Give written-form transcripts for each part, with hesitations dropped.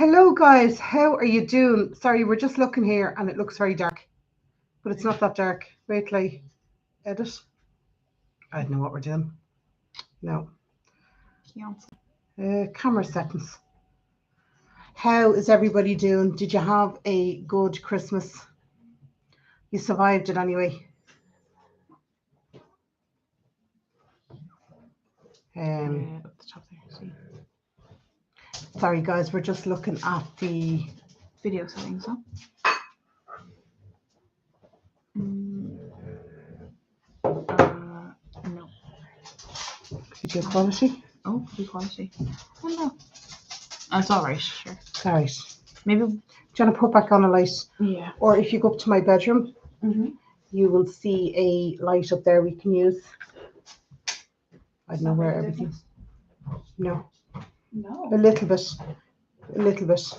Hello guys, how are you doing? Sorry, we're just looking here and it looks very dark, but it's not that dark. Wait till I edit. I don't know what we're doing. No. Camera settings. How is everybody doing? Did you have a good Christmas? You survived it anyway. Up the top there, see. Sorry guys, we're just looking at the Video settings, huh? No. video quality. Oh, video quality. Oh no. That's all right, sure. All right. Maybe. Do you want to put back on a light? Yeah. Or if you go up to my bedroom, you will see a light up there we can use. I don't know where everything. No. No. A little bit. A little bit.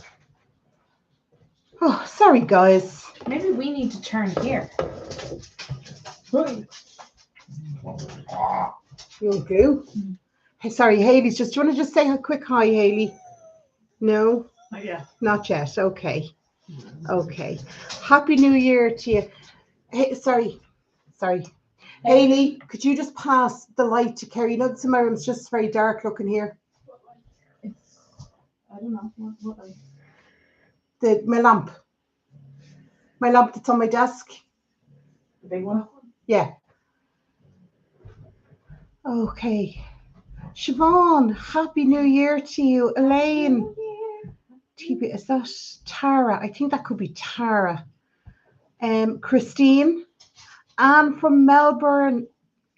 Oh, sorry, guys. Maybe we need to turn here. Right. You do? Hey, sorry, Hayley's just. Do you want to just say a quick hi, Hayley? No? Yeah. Not yet. Okay. Okay. Happy New Year to you. Hey, sorry. Hayley, could you just pass the light to Kerry? You know, my room's just very dark looking here. I don't know. What light? My lamp. My lamp that's on my desk. The big one? Yeah. Okay. Siobhan, Happy New Year to you. Elaine. TB, is that Tara? I think that could be Tara. Christine. Anne from Melbourne.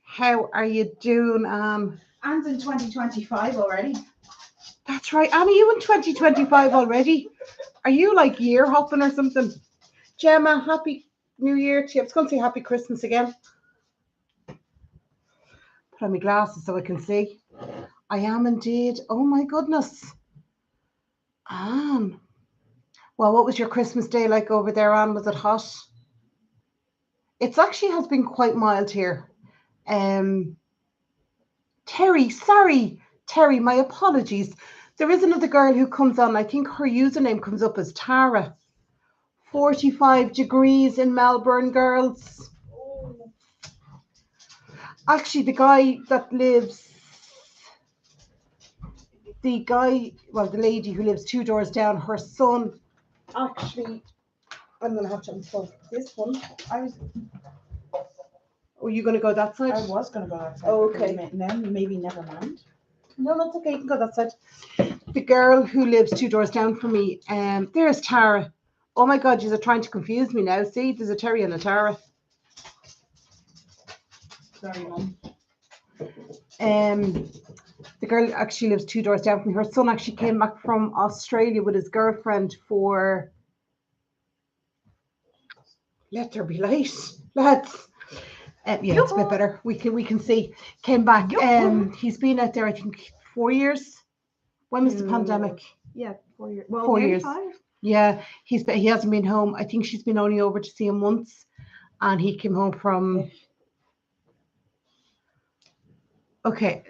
How are you doing, Anne? Anne's in 2025 already. That's right. Anne, are you in 2025 already? Are you like year hopping or something? Gemma, Happy New Year to you. I was going to say Happy Christmas again. Put on my glasses so I can see. I am indeed. Oh my goodness. Anne. Well, what was your Christmas day like over there, Anne? Was it hot? It actually has been quite mild here. Terry, sorry. Terry, my apologies. There is another girl who comes on. I think her username comes up as Tara. 45 degrees in Melbourne, girls. Actually, the lady who lives 2 doors down, her son, actually, I'm going to have to unplug this one. Are you going to go that side? I was going to go that side. Oh, okay. Then maybe never mind. No, that's okay. You can go that side. The girl who lives 2 doors down from me, there's Tara. Oh my God, you're trying to confuse me now. See, there's a Terry and a Tara. Sorry, Mum. The girl actually lives 2 doors down from me. Her son actually came back from Australia with his girlfriend for. Let there be light, lads. Yeah, it's a bit better. We can see. Came back. He's been out there, I think, 4 years. When was the pandemic? Yeah, 4 years. Well, 4 years. 5. Yeah, he hasn't been home. I think she's been only over to see him once, and he came home from. Okay,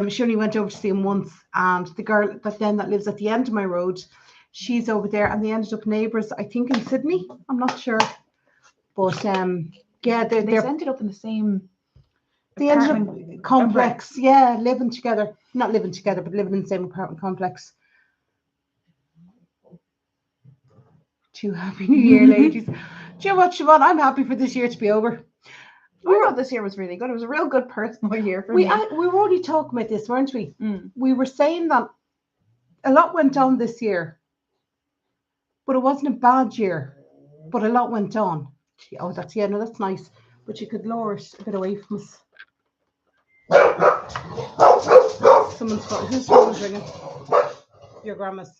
she only went over to see him once, and the girl that lives at the end of my road, she's over there, and they ended up neighbours. I think in Sydney. I'm not sure, but yeah, they ended up in the same. They ended up complex. Yeah, living together. Not living together, but living in the same apartment complex. Too happy New Year, ladies. Do you know what, Siobhan? I'm happy for this year to be over. I thought this year was really good. It was a real good personal year for me. We were already talking about this, weren't we? We were saying that a lot went on this year, but it wasn't a bad year, but a lot went on. Oh, that's nice. But you could lower it a bit away from us. Someone's phone. Whose phone is ringing? Your grandma's. Do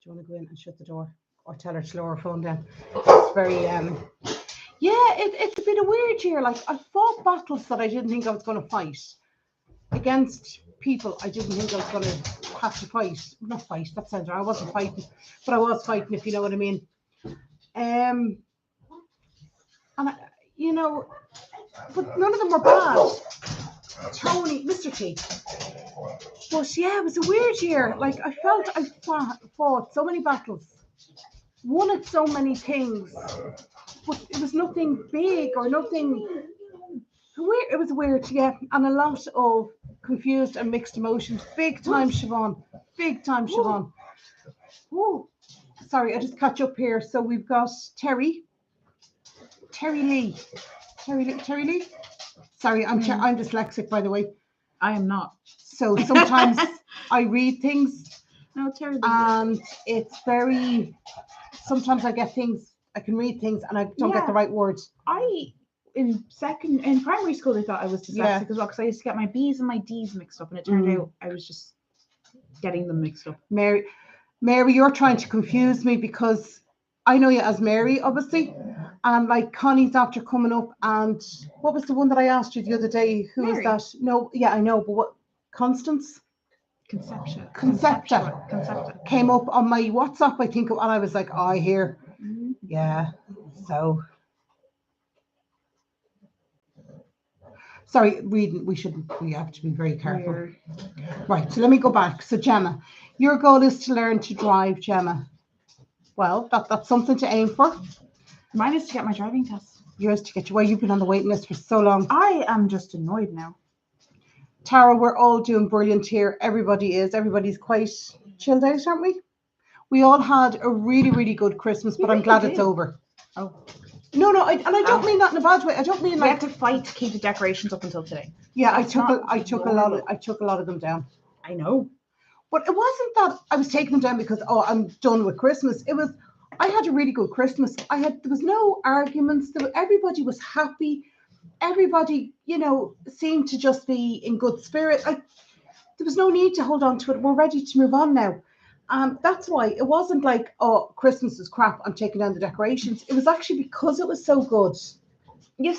you want to go in and shut the door? Or tell her to lower her phone down? It's very it's been a weird year. Like, I fought battles that I didn't think I was going to fight against people I didn't think I was going to have to fight. Not fight, that sounds right. I wasn't fighting, but I was fighting, if you know what I mean. And but none of them were bad. Tony, Mr. T, But yeah, it was a weird year. Like I felt I fought so many battles, won at so many things, but it was nothing big or nothing weird. It was weird, yeah, and a lot of confused and mixed emotions. Big time, Siobhan. Big time, Siobhan. Oh, sorry, I just catch up here. So we've got Terry Lee. Terry Lee. Sorry, I'm dyslexic, by the way. I am not. So sometimes I read things. No, Terry Lee. And it's very. Sometimes I get things. I can read things and I don't get the right words. In primary school, they thought I was dyslexic as well, because I used to get my B's and my D's mixed up, and it turned out I was just getting them mixed up. Mary, you're trying to confuse me because I know you as Mary, obviously, and like Connie's after coming up. And what was the one that I asked you the other day? Who Mary. was that? No, yeah, I know, but what? Constance? Concepta came up on my WhatsApp, I think, and I was like, oh, I hear. Yeah, so. Sorry, reading, we have to be very careful. Weird. Right, so let me go back. So Gemma, your goal is to learn to drive, Gemma. Well, that's something to aim for. Mine is to get my driving test. Yours to get you. Well, you've been on the waiting list for so long. I am just annoyed now. Tara, we're all doing brilliant here. Everybody's quite chilled out, aren't we? We all had a really, really good Christmas, but I'm glad it's over. Oh. No, I don't mean that in a bad way. I don't mean we had to fight to keep the decorations up until today. Yeah, I took a lot of them down. I know, but it wasn't that I was taking them down because I'm done with Christmas. It was I had a really good Christmas. There was no arguments. Everybody was happy. Everybody, seemed to just be in good spirit. There was no need to hold on to it. We're ready to move on now. That's why it wasn't like, Christmas is crap, I'm taking down the decorations. It was actually because it was so good.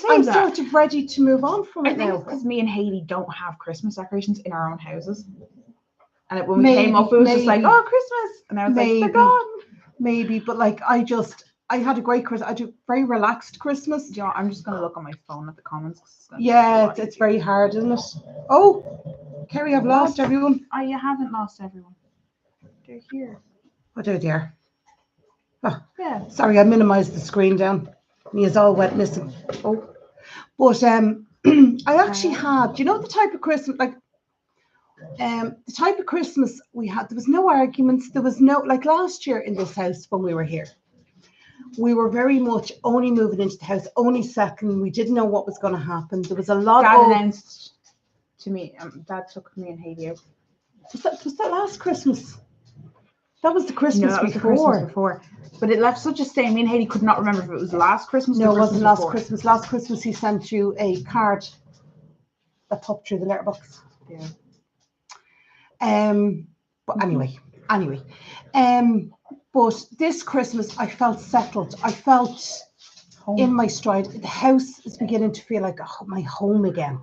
I'm sort of ready to move on from it now. Because me and Hayley don't have Christmas decorations in our own houses. And when we came up, it was just like, oh, Christmas. And I was like, they're gone. Maybe, but like, I had a great Christmas. I had a very relaxed Christmas. Yeah, I'm just going to look on my phone at the comments. It's very hard, isn't it? Oh, Kerry, I've lost everyone. Oh, you haven't lost everyone. They're here. Oh, there they are. Oh, yeah. Sorry, I minimized the screen down. He is all wet missing. Oh, but I actually had. Do you know the type of Christmas the type of Christmas we had? There was no arguments. There was no last year in this house when we were here. We were very much only moving into the house, only settling. We didn't know what was going to happen. There was a lot. Dad announced to me. Dad took me and Hayley out. Was that last Christmas? That was the Christmas before. Was the Christmas before. But it left such a stain. Me and Hayley could not remember if it was last Christmas. No, it wasn't last Christmas. Last Christmas he sent you a card that popped through the letterbox. Yeah. But anyway. But this Christmas I felt settled. I felt home. In my stride. The house is beginning to feel like my home again.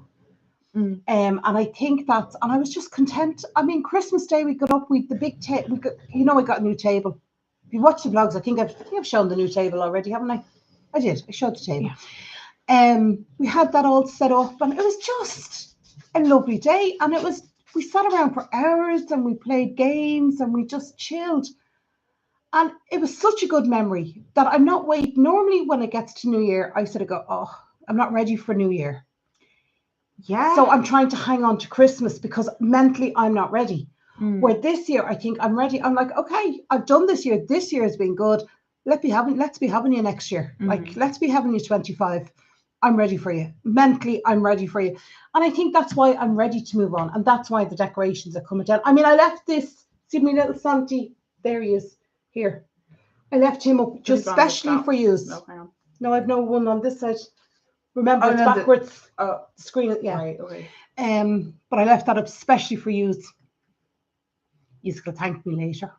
And I think and I was just content. I mean, Christmas Day we got up with the big table. I got a new table. If you watch the vlogs, I think I've shown the new table already, haven't I? I did. I showed the table. Yeah. We had that all set up, and it was just a lovely day. And we sat around for hours and we played games and we just chilled. And it was such a good memory that I'm not waiting. Normally, when it gets to New Year, I sort of go, I'm not ready for New Year. Yeah. So I'm trying to hang on to Christmas because mentally I'm not ready. Where this year I think I'm ready. I'm like, okay, I've done this year. This year has been good. Let's be having you next year. Let's be having you 25. I'm ready for you. Mentally, I'm ready for you. And I think that's why I'm ready to move on. And that's why the decorations are coming down. I mean, I left this, see my little Santi, there he is, here. I left him up just specially for you. No, I've no one on this side. Remember, it's backwards. Screen it, yeah. Right, okay. But I left that up especially for you. You're going to thank me later.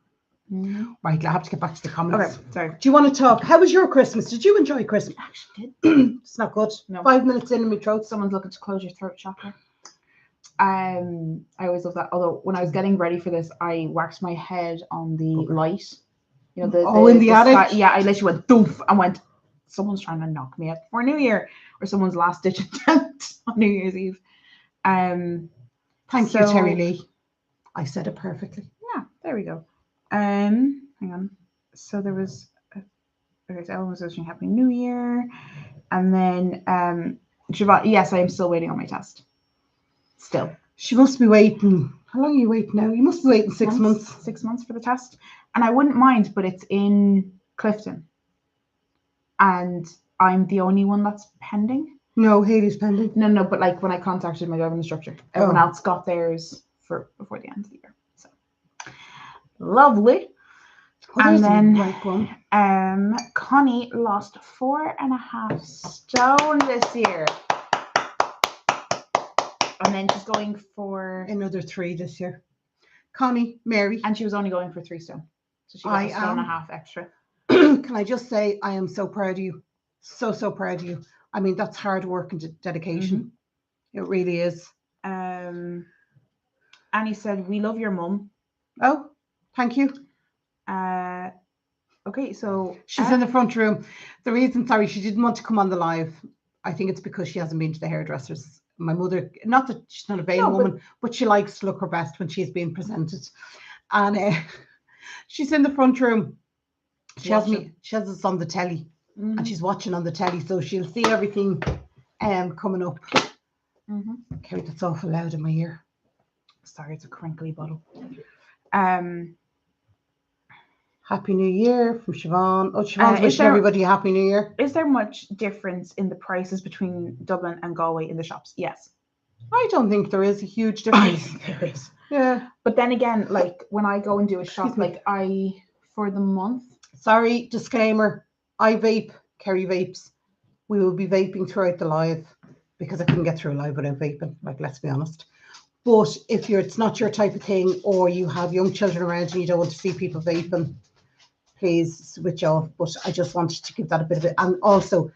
Right, I have to get back to the comments. Okay, sorry. Do you want to talk? How was your Christmas? Did you enjoy Christmas? I actually did. It's not good. No. 5 minutes in my throat. Someone's looking to close your throat chakra. I always love that. Although when I was getting ready for this, I waxed my head on the light. You know, in the attic? Sky, yeah, I literally went doof and went, someone's trying to knock me out for New Year, or someone's last ditch attempt on New Year's Eve. Thank you, Terry Lee. I said it perfectly. Yeah, there we go. Hang on. So there was okay, so everyone was wishing Happy New Year. And then Siobhan, yes, I am still waiting on my test. Still. She must be waiting. How long are you waiting now? You must be waiting 6 months. 6 months for the test. And I wouldn't mind, but it's in Clifton. And I'm the only one that's pending. No, Haley's pending. No, but like when I contacted my driving instructor, everyone else got theirs before the end of the year. So lovely. And then Connie lost 4.5 stone this year. And then she's going for another 3 this year. Connie, Mary. And she was only going for 3 stone. So she got 1.5 stone extra. Can I just say, I am so proud of you. So proud of you. I mean, that's hard work and dedication. It really is. Annie said, we love your mum. Oh, thank you. Okay, so she's in the front room. The reason, sorry, she didn't want to come on the live. I think it's because she hasn't been to the hairdressers. My mother, not that she's not a vain woman, but she likes to look her best when she's being presented. And she's in the front room. She has us on the telly, and she's watching on the telly, so she'll see everything coming up. Kerry, that's awful loud in my ear. Sorry, it's a crinkly bottle. Happy New Year from Siobhan. Oh, Siobhan's wishing everybody a Happy New Year. Is there much difference in the prices between Dublin and Galway in the shops? Yes. I don't think there is a huge difference. There is. Yeah. But then again, like when I go and do a shop, like for the month. Sorry, disclaimer. I vape, Kerry vapes. We will be vaping throughout the live because I couldn't get through a live without vaping, like, let's be honest. But if it's not your type of thing, or you have young children around and you don't want to see people vaping, please switch off. But I just wanted to give that a bit of it. And also,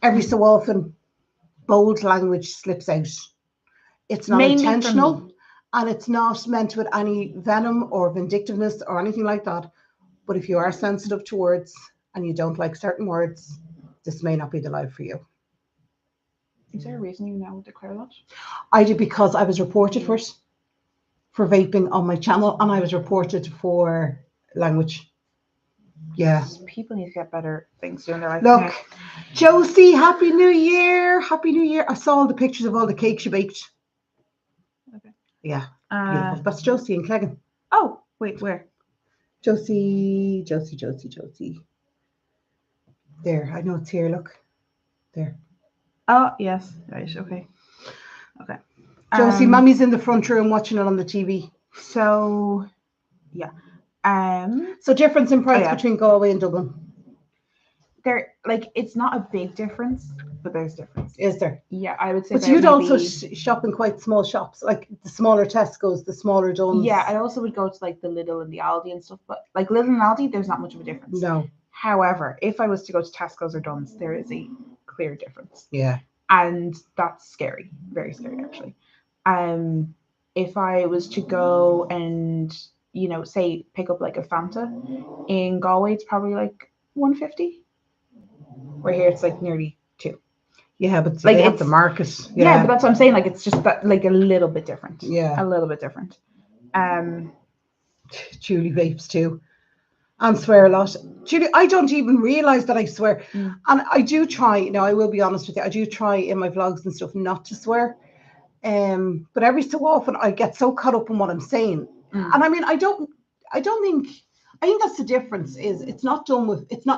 every so often, bold language slips out. It's not intentional, and it's not meant with any venom or vindictiveness or anything like that. But if you are sensitive to words and you don't like certain words, this may not be the live for you. Is there a reason you now declare that? I did, because I was reported for vaping on my channel, and I was reported for language. Yeah. People need to get better things doing their life. Look, Josie, Happy New Year. Happy New Year. I saw all the pictures of all the cakes you baked. Okay. Yeah. Beautiful. That's Josie in Cleggan. Oh, wait, where? Josie. There, I know it's here. Look. There. Oh, yes. Right, okay. Josie, Mummy's in the front room watching it on the TV. So, yeah. So difference in price between Galway and Dublin? It's not a big difference, but there's difference. Is there? Yeah, I would say. But you'd also shop in quite small shops, like the smaller Tesco's, the smaller Dunn's. Yeah, I also would go to like the Lidl and the Aldi and stuff, but like Lidl and Aldi, there's not much of a difference. No. However, if I was to go to Tesco's or Dunn's, there is a clear difference. Yeah. And that's scary, very scary actually. If I was to go and, say pick up like a Fanta in Galway, it's probably like 150. Where here it's like nearly 2. Yeah, but like they have the market. Yeah, but that's what I'm saying. Like it's just that, like a little bit different. Yeah. A little bit different. Julie vapes too. And swear a lot. Julie, I don't even realise that I swear. And I do try, I will be honest with you, I do try in my vlogs and stuff not to swear. But every so often I get so caught up in what I'm saying. And I mean, I think that's the difference, is it's not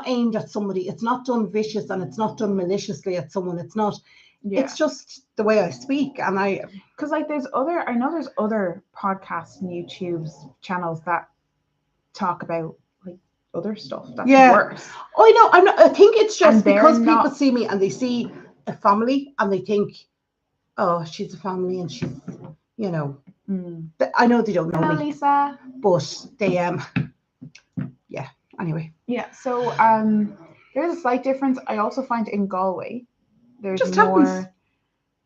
aimed at somebody, it's not done vicious, and it's not done maliciously at someone. It's not, it's just the way I speak. And because like there's other podcasts and YouTube channels that talk about like other stuff that's worse. Oh, I know. I think it's just because people see me and they see a family and they think, oh, she's a family and she's, I know they don't know me, Lisa, but they anyway. Yeah, so there's a slight difference. I also find in Galway there's just more. Happens.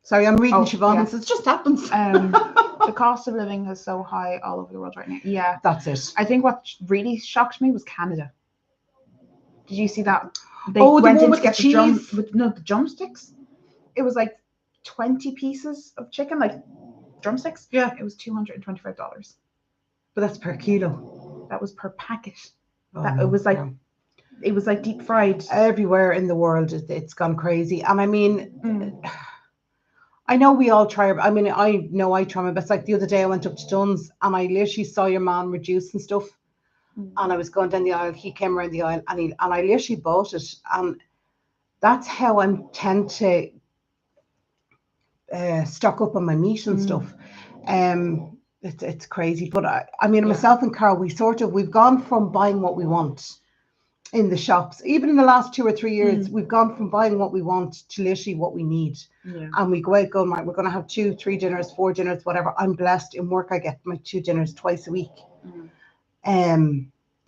Sorry, I'm reading Siobhan. It just happens. The cost of living is so high all over the world right now. Yeah, that's it. I think what really shocked me was Canada. Did you see that? They went in to get the cheese the drumsticks. It was like 20 pieces of chicken, like drumsticks. Yeah. It was $225. But that's per kilo. That was per packet. Oh, That no, it was like no. it was like deep fried. Everywhere in the world, it's gone crazy. And I mean, I know we all try. I mean, I know I try my best. Like the other day, I went up to Dunn's and I literally saw your man reducing stuff. And I was going down the aisle. He came around the aisle and I literally bought it. And that's how I tend to stock up on my meat and stuff. It's crazy. But I mean, myself and Carl, we've gone from buying what we want in the shops. Even in the last 2 or 3 years, we've gone from buying what we want to literally what we need. Yeah. And we go out going, right, we're going to have 2, 3 dinners, 4 dinners, whatever. I'm blessed. In work, I get my 2 dinners twice a week.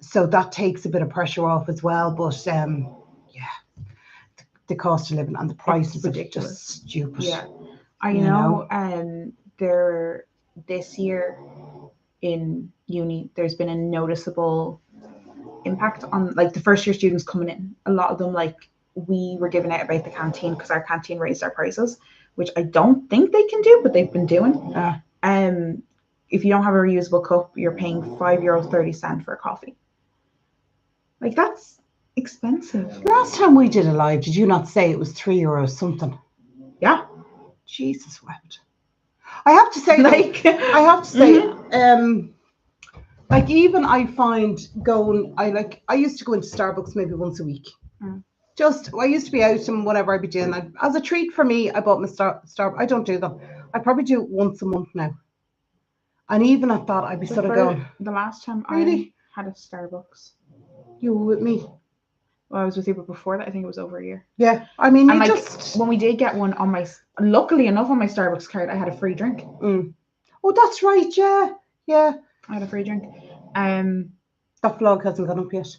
So that takes a bit of pressure off as well. But the cost of living and the prices are just stupid. Yeah. I know there this year in uni, there's been a noticeable impact on like the first year students coming in. A lot of them, like, we were giving out about the canteen because our canteen raised our prices, which I don't think they can do, but they've been doing. If you don't have a reusable cup, you're paying €5.30 for a coffee. Like, that's expensive. Last time we did a live, did you not say it was €3 something? Yeah. Jesus wept. I have to say, like, like, even I find I used to go into Starbucks maybe once a week. I used to be out and whatever I'd be doing. As a treat for me, I bought my Starbucks. I don't do them. I probably do it once a month now. And even at that, I'd be sort of going. The last time Really? I had a Starbucks. You were with me? Well, I was with you, but before that, I think it was over a year. Yeah. I mean, and when we did get one on luckily enough on my Starbucks card, I had a free drink. Oh, that's right. Yeah. Yeah. I had a free drink. That vlog hasn't gone up yet.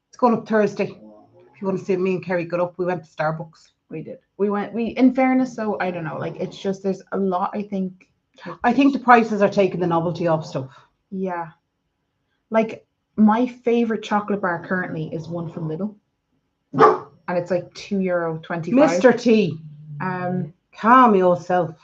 It's going up Thursday. If you want to see me and Kerry got up, we went to Starbucks. We did. In fairness, though, I don't know. Like, it's just, there's a lot, I think. I think the prices are taking the novelty off stuff. Yeah. Like, my favorite chocolate bar currently is one from Lidl. And it's like €2.25. Mr. T. Calm yourself.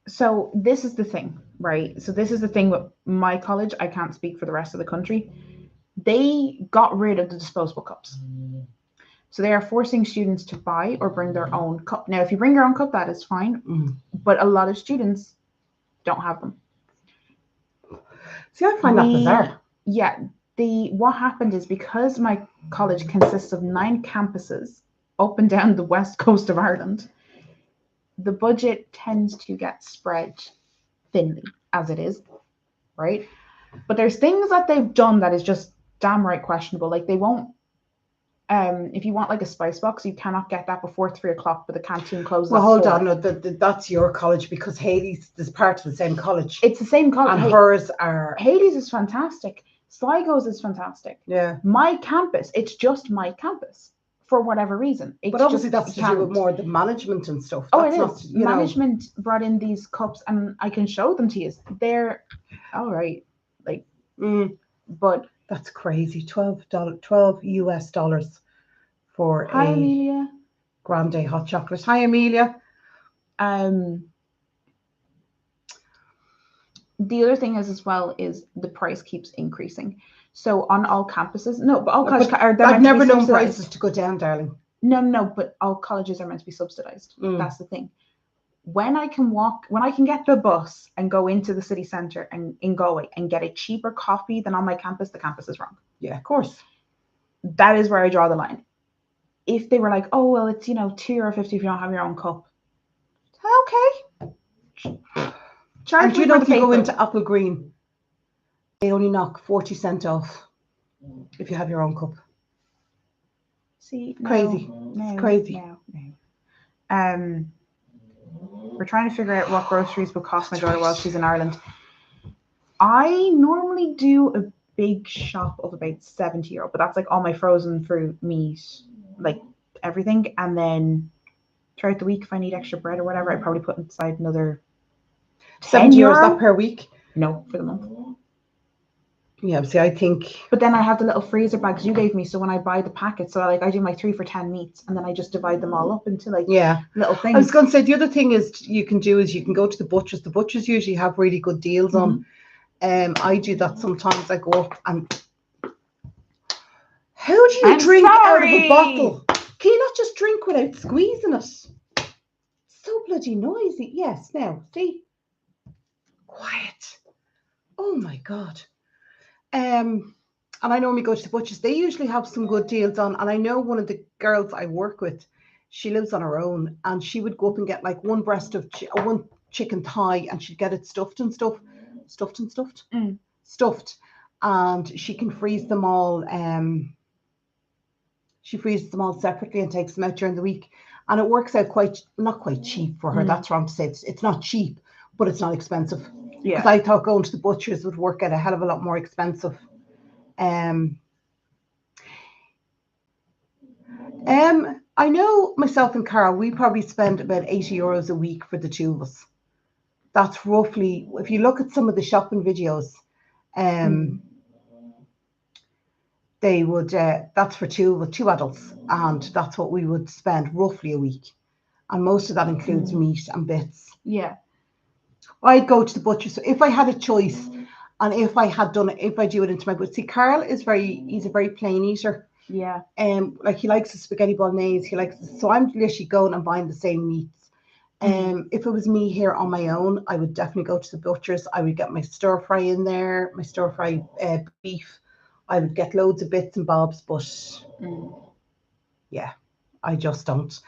So this is the thing, right? So this is the thing with my college. I can't speak for the rest of the country. They got rid of the disposable cups. So they are forcing students to buy or bring their own cup. Now, if you bring your own cup, that is fine. But a lot of students don't have them. See, I find that bizarre. Yeah. What happened is, because my college consists of 9 campuses up and down the west coast of Ireland, the budget tends to get spread thinly, as it is, right? But there's things that they've done that is just damn right questionable. Like, they won't, if you want like a spice box, you cannot get that before 3:00, but the canteen closes at 4. Hold on, no, that's your college, because Haley's is part of the same college. It's the same college. And hers are... Haley's is fantastic. Sligo's is fantastic. Yeah. My campus, it's just my campus. For whatever reason. But obviously that's to do with more the management and stuff. Oh, it is. Management brought in these cups, and I can show them to you. They're all right. Like, but that's crazy. $12 for Hi, Amelia. Grande hot chocolate. Hi, Amelia. The other thing is, as well, is the price keeps increasing. So on all campuses, but all colleges are. I've never known prices to go down, darling. No, but all colleges are meant to be subsidized. That's the thing. When I can get the bus and go into the city centre and in Galway and get a cheaper coffee than on my campus, the campus is wrong. Yeah, of course. That is where I draw the line. If they were like, oh well, it's €2.50 if you don't have your own cup. Okay. And do you know if you go into Apple Green, they only knock 40 cents off if you have your own cup. See, crazy. It's crazy. No. We're trying to figure out what groceries would cost my daughter while she's in Ireland. I normally do a big shop of about €70, but that's like all my frozen fruit, meat, like everything. And then throughout the week, if I need extra bread or whatever, I probably put inside another €70. €70 that per week? No, for the month. Yeah, see, I think. But then I have the little freezer bags you gave me, so when I buy the packets, so like I do my 3 for 10 meats, and then I just divide them all up into like Yeah. little I was things. going to say the other thing is you can do is you can go to the butchers. The butchers usually have really good deals on. I do that sometimes. I go up and how do you I'm drink out of a sorry. bottle? Can you not just drink without squeezing it? So bloody noisy. Yes, now see, quiet. Oh my god. And I normally go to the butchers. They usually have some good deals on. And I know one of the girls I work with, she lives on her own, and she would go up and get like one breast of one chicken thigh, and she'd get it stuffed and stuff, stuffed and stuffed, stuffed, and she can freeze them all. She freezes them all separately and takes them out during the week, and it works out quite not quite cheap for her. That's wrong to say. It's not cheap, but it's not expensive. Yeah. Because I thought going to the butchers would work out a hell of a lot more expensive. I know myself and Carl, we probably spend about €80 a week for the two of us. That's roughly, if you look at some of the shopping videos, they would, that's for two adults, and that's what we would spend roughly a week. And most of that includes meat and bits. Yeah. I'd go to the butcher. So if I had a choice, and if I had done it, if I do it into my but see, Carl is he's a very plain eater. Yeah. Like he likes the spaghetti bolognese. He likes so I'm literally going and buying the same meats. If it was me here on my own, I would definitely go to the butchers. I would get my stir fry in there, my stir fry beef. I would get loads of bits and bobs, but yeah, I just don't.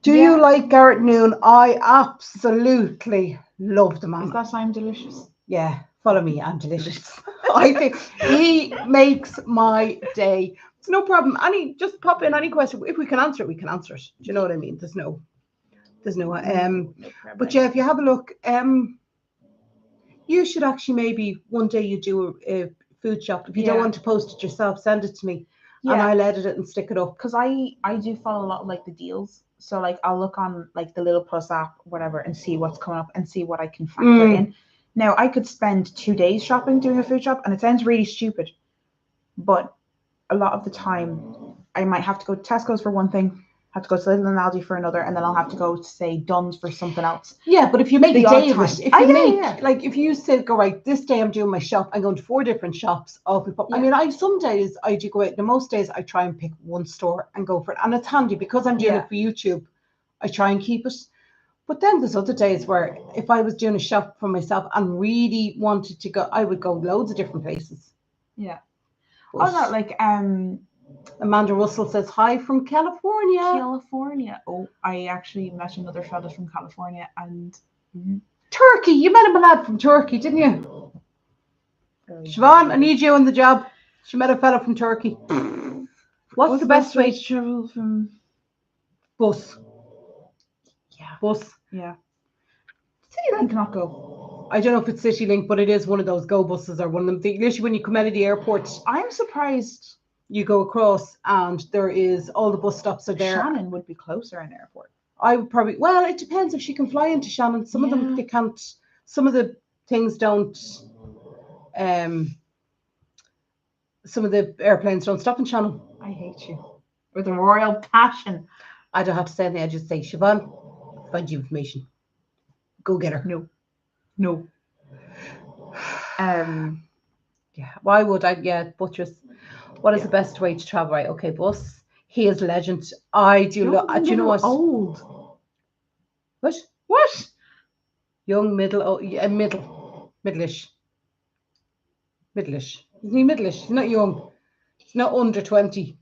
Do you like Garrett Noon? I absolutely love the man. Is that sound delicious? Yeah, follow me. I'm delicious. I think he makes my day. It's no problem. Just pop in any question. If we can answer it, we can answer it. Do you know what I mean? There's no. But yeah, if you have a look, you should actually maybe one day you do a food shop. If you don't want to post it yourself, send it to me, and I'll edit it and stick it up. Because I do follow a lot of like the deals. So like I'll look on like the Little Plus app, whatever, and see what's coming up and see what I can factor in. Now I could spend 2 days shopping doing a food shop, and it sounds really stupid, but a lot of the time I might have to go to Tesco's for one thing, have to go to Lidl and Aldi for another, and then I'll have to go to say Dunn's for something else. Yeah, but if you make a day of it, if you make like, if you say go right, this day I'm doing my shop, I'm going to 4 different shops. I mean, some days I do go out. The most days I try and pick one store and go for it, and it's handy because I'm doing it for YouTube. I try and keep it. But then there's other days where if I was doing a shop for myself and really wanted to go, I would go loads of different places. Yeah. But, not like Amanda Russell says hi from California. California. Oh, I actually met another fella from California and Turkey. You met a lad from Turkey, didn't you? Siobhan, I need you on the job. She met a fella from Turkey. What's the best way to travel from? Bus. Yeah. Bus. Yeah. CityLink not go. I don't know if it's CityLink, but it is one of those go buses or one of them. Literally, when you come out of the airport, I'm surprised. You go across, and there is all the bus stops are there. Shannon would be closer in airport. I would probably. Well, it depends if she can fly into Shannon. Some of them they can't. Some of the things don't. Some of the airplanes don't stop in Shannon. I hate you with a royal passion. I don't have to say anything. I just say, Siobhan, find your information. Go get her. No. Yeah. Why would I? Yeah, butchers. What is the best way to travel? Right. Okay, bus. He is legend. I do. Do you know what? Old. What? Young, middle. Oh, yeah, middleish. Middleish. Isn't he middleish? He's not young. He's not under 20.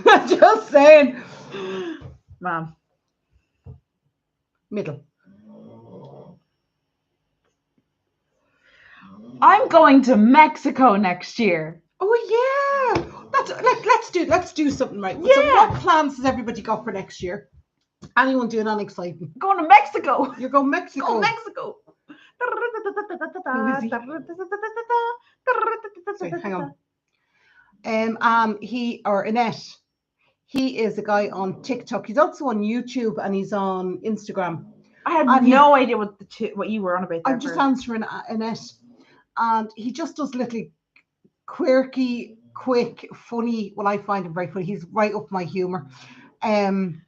Just saying. Ma'am. Middle. I'm going to Mexico next year. Oh yeah. Let's do something right. Yeah. So what plans has everybody got for next year? Anyone doing anything exciting? Going to Mexico. You're going Mexico. Go Mexico. Sorry, hang on. Annette. He is a guy on TikTok. He's also on YouTube and he's on Instagram. I had no idea what you were on about. I'm just answering Annette. and he just does little quirky, quick, funny. Well, I find him very funny. He's right up my humor. And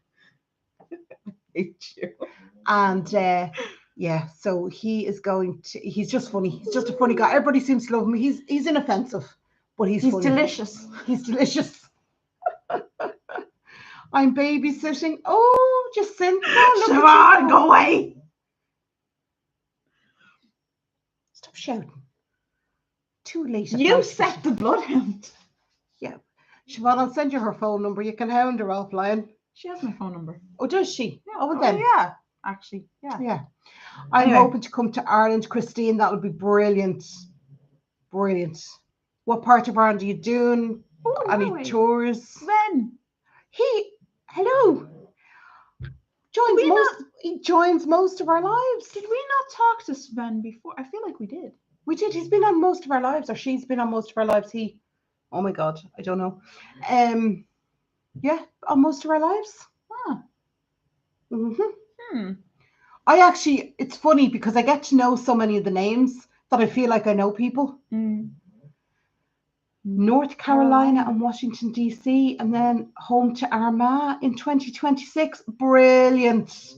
yeah, so he is going to. He's just funny. He's just a funny guy. Everybody seems to love him. He's inoffensive, but he's funny. delicious. He's delicious. I'm babysitting. Oh, Jacinta, look at you. Go away. Stop shouting. Too late. You set the bloodhound. Yeah. Siobhan, I'll send you her phone number. You can hound her offline. She has my phone number. Oh, does she? Yeah. Oh, well then. Yeah. Actually, yeah. Yeah. I'm hoping to come to Ireland, Christine. That'll be brilliant. Brilliant. What part of Ireland are you doing? Any tours? Sven. Hello. He joins most of our lives. Did we not talk to Sven before? I feel like we did. We did. He's been on most of our lives, or she's been on most of our lives. Oh my God, I don't know. Yeah, on most of our lives. Huh. It's funny because I get to know so many of the names that I feel like I know people. North Carolina and Washington, D.C., and then home to Armagh in 2026. Brilliant.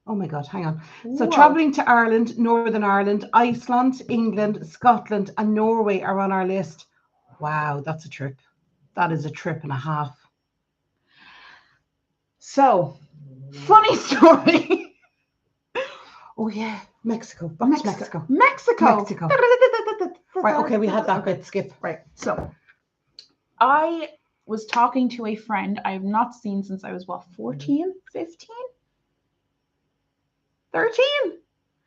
Oh my God, hang on. So traveling to Ireland, Northern Ireland, Iceland, England, Scotland, and Norway are on our list. Wow, that's a trip. That is a trip and a half. So, funny story. Oh yeah, Mexico. Mexico. Right, okay, we had that bit. Skip. Right, so I was talking to a friend I have not seen since I was, 14, 15? 13?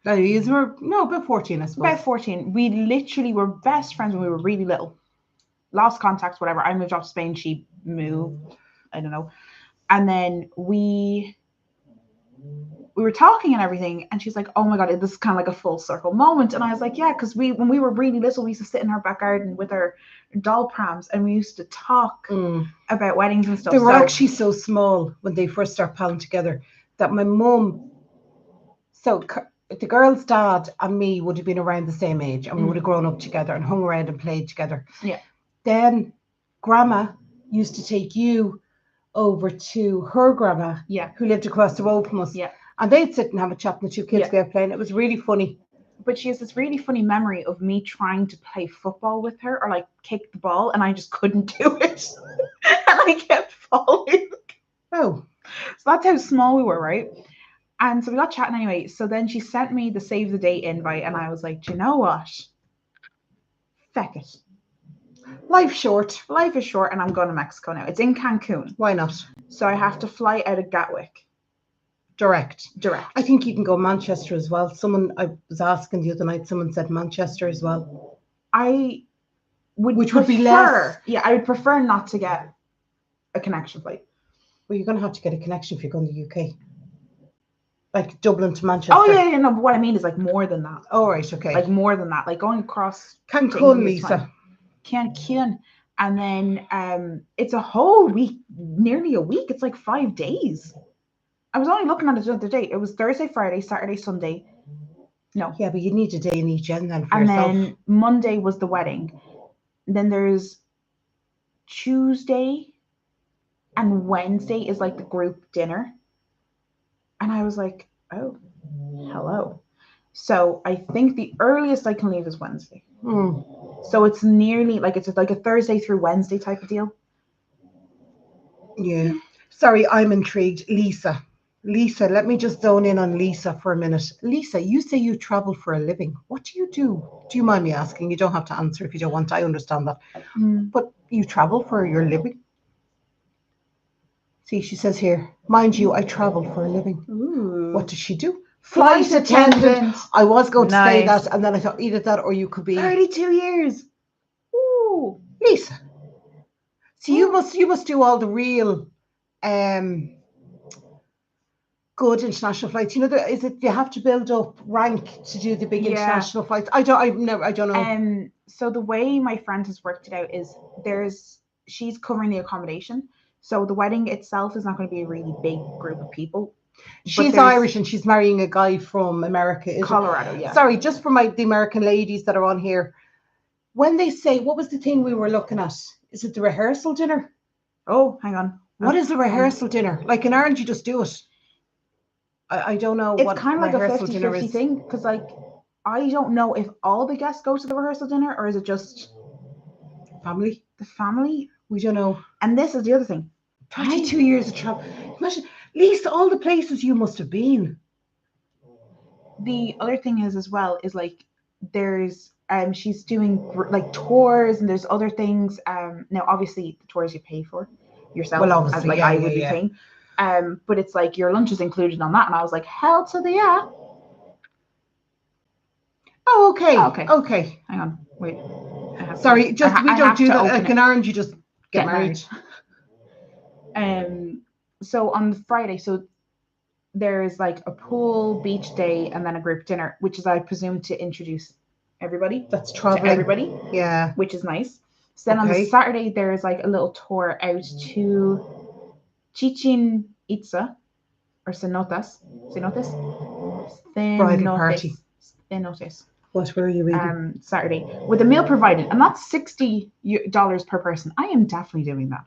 About 14, I suppose. About 14. We literally were best friends when we were really little. Lost contact, whatever. I moved off to Spain. She moved. I don't know. And then we were talking and everything. And she's like, oh my God, this is kind of like a full circle moment. And I was like, yeah, because when we were really little, we used to sit in our back garden with our doll prams and we used to talk about weddings and stuff. They were actually so small when they first started palling together that my mum... So the girl's dad and me would have been around the same age and we would have grown up together and hung around and played together. Yeah. Then grandma used to take you over to her grandma, who lived across the road from us. Yeah. And they'd sit and have a chat and the two kids go out playing. It was really funny. But she has this really funny memory of me trying to play football with her or like kick the ball and I just couldn't do it. And I kept falling. Oh. So that's how small we were, right? And so we got chatting anyway. So then she sent me the save the date invite and I was like, do you know what? Feck it. Life short. Life is short and I'm going to Mexico now. It's in Cancun. Why not? So I have to fly out of Gatwick. Direct. I think you can go Manchester as well. I was asking the other night, someone said Manchester as well. Which would be less. Yeah, I would prefer not to get a connection flight. Well, you're going to have to get a connection if you're going to the UK. Like Dublin to Manchester. Oh, yeah, no, but what I mean is like more than that. Oh, right, okay. Like more than that. Like going across Cancun, Lisa. Cancun. And then it's a whole week, nearly a week. It's like 5 days. I was only looking at it the other day. It was Thursday, Friday, Saturday, Sunday. No. Yeah, but you need a day in each end then for and yourself. Then Monday was the wedding. Then there's Tuesday and Wednesday is like the group dinner. And I was like, oh, hello. So I think the earliest I can leave is Wednesday. So it's nearly like it's like a Thursday through Wednesday type of deal. Yeah. Sorry, I'm intrigued. Lisa, let me just zone in on Lisa for a minute. Lisa, you say you travel for a living. What do you do? Do you mind me asking? You don't have to answer if you don't want to. I understand that. But you travel for your living? See, she says here, mind you, I travel for a living. Ooh. What does she do? Flight attendant. I was going to say that, and then I thought either that or you could be 32 years. Ooh, Lisa. So you must do all the real good international flights. You know, you have to build up rank to do the big international flights? I don't know. So the way my friend has worked it out is she's covering the accommodation. So the wedding itself is not going to be a really big group of people. She's Irish and she's marrying a guy from America. Colorado, yeah. Sorry, just for the American ladies that are on here. When they say, what was the thing we were looking at? Is it the rehearsal dinner? Oh, hang on. What is the rehearsal dinner? Like in Ireland, you just do it. I don't know. It's what kind of like a 50-50 is. thing, because like I don't know if all the guests go to the rehearsal dinner or is it just family. The family. We don't know. And this is the other thing. 22 years of travel. Imagine, at least all the places you must have been. The other thing is as well is like there's she's doing like tours and there's other things. Now obviously the tours you pay for yourself. Well, obviously, as like I would be paying. But it's like your lunch is included on that, and I was like, hell to the yeah. Oh, okay. Okay. Hang on. Wait. Sorry, we don't do that. Like in Ireland, you just get married. So on Friday, so there's like a pool beach day and then a group dinner, which is I presume to introduce everybody. That's traveling. To everybody. Yeah. Which is nice. So then on the Saturday, there's like a little tour out to Chichen Itza or Cenotes. Bridal party. Cenotes. What were you eating? Saturday with a meal provided, and that's $60 per person. I am definitely doing that.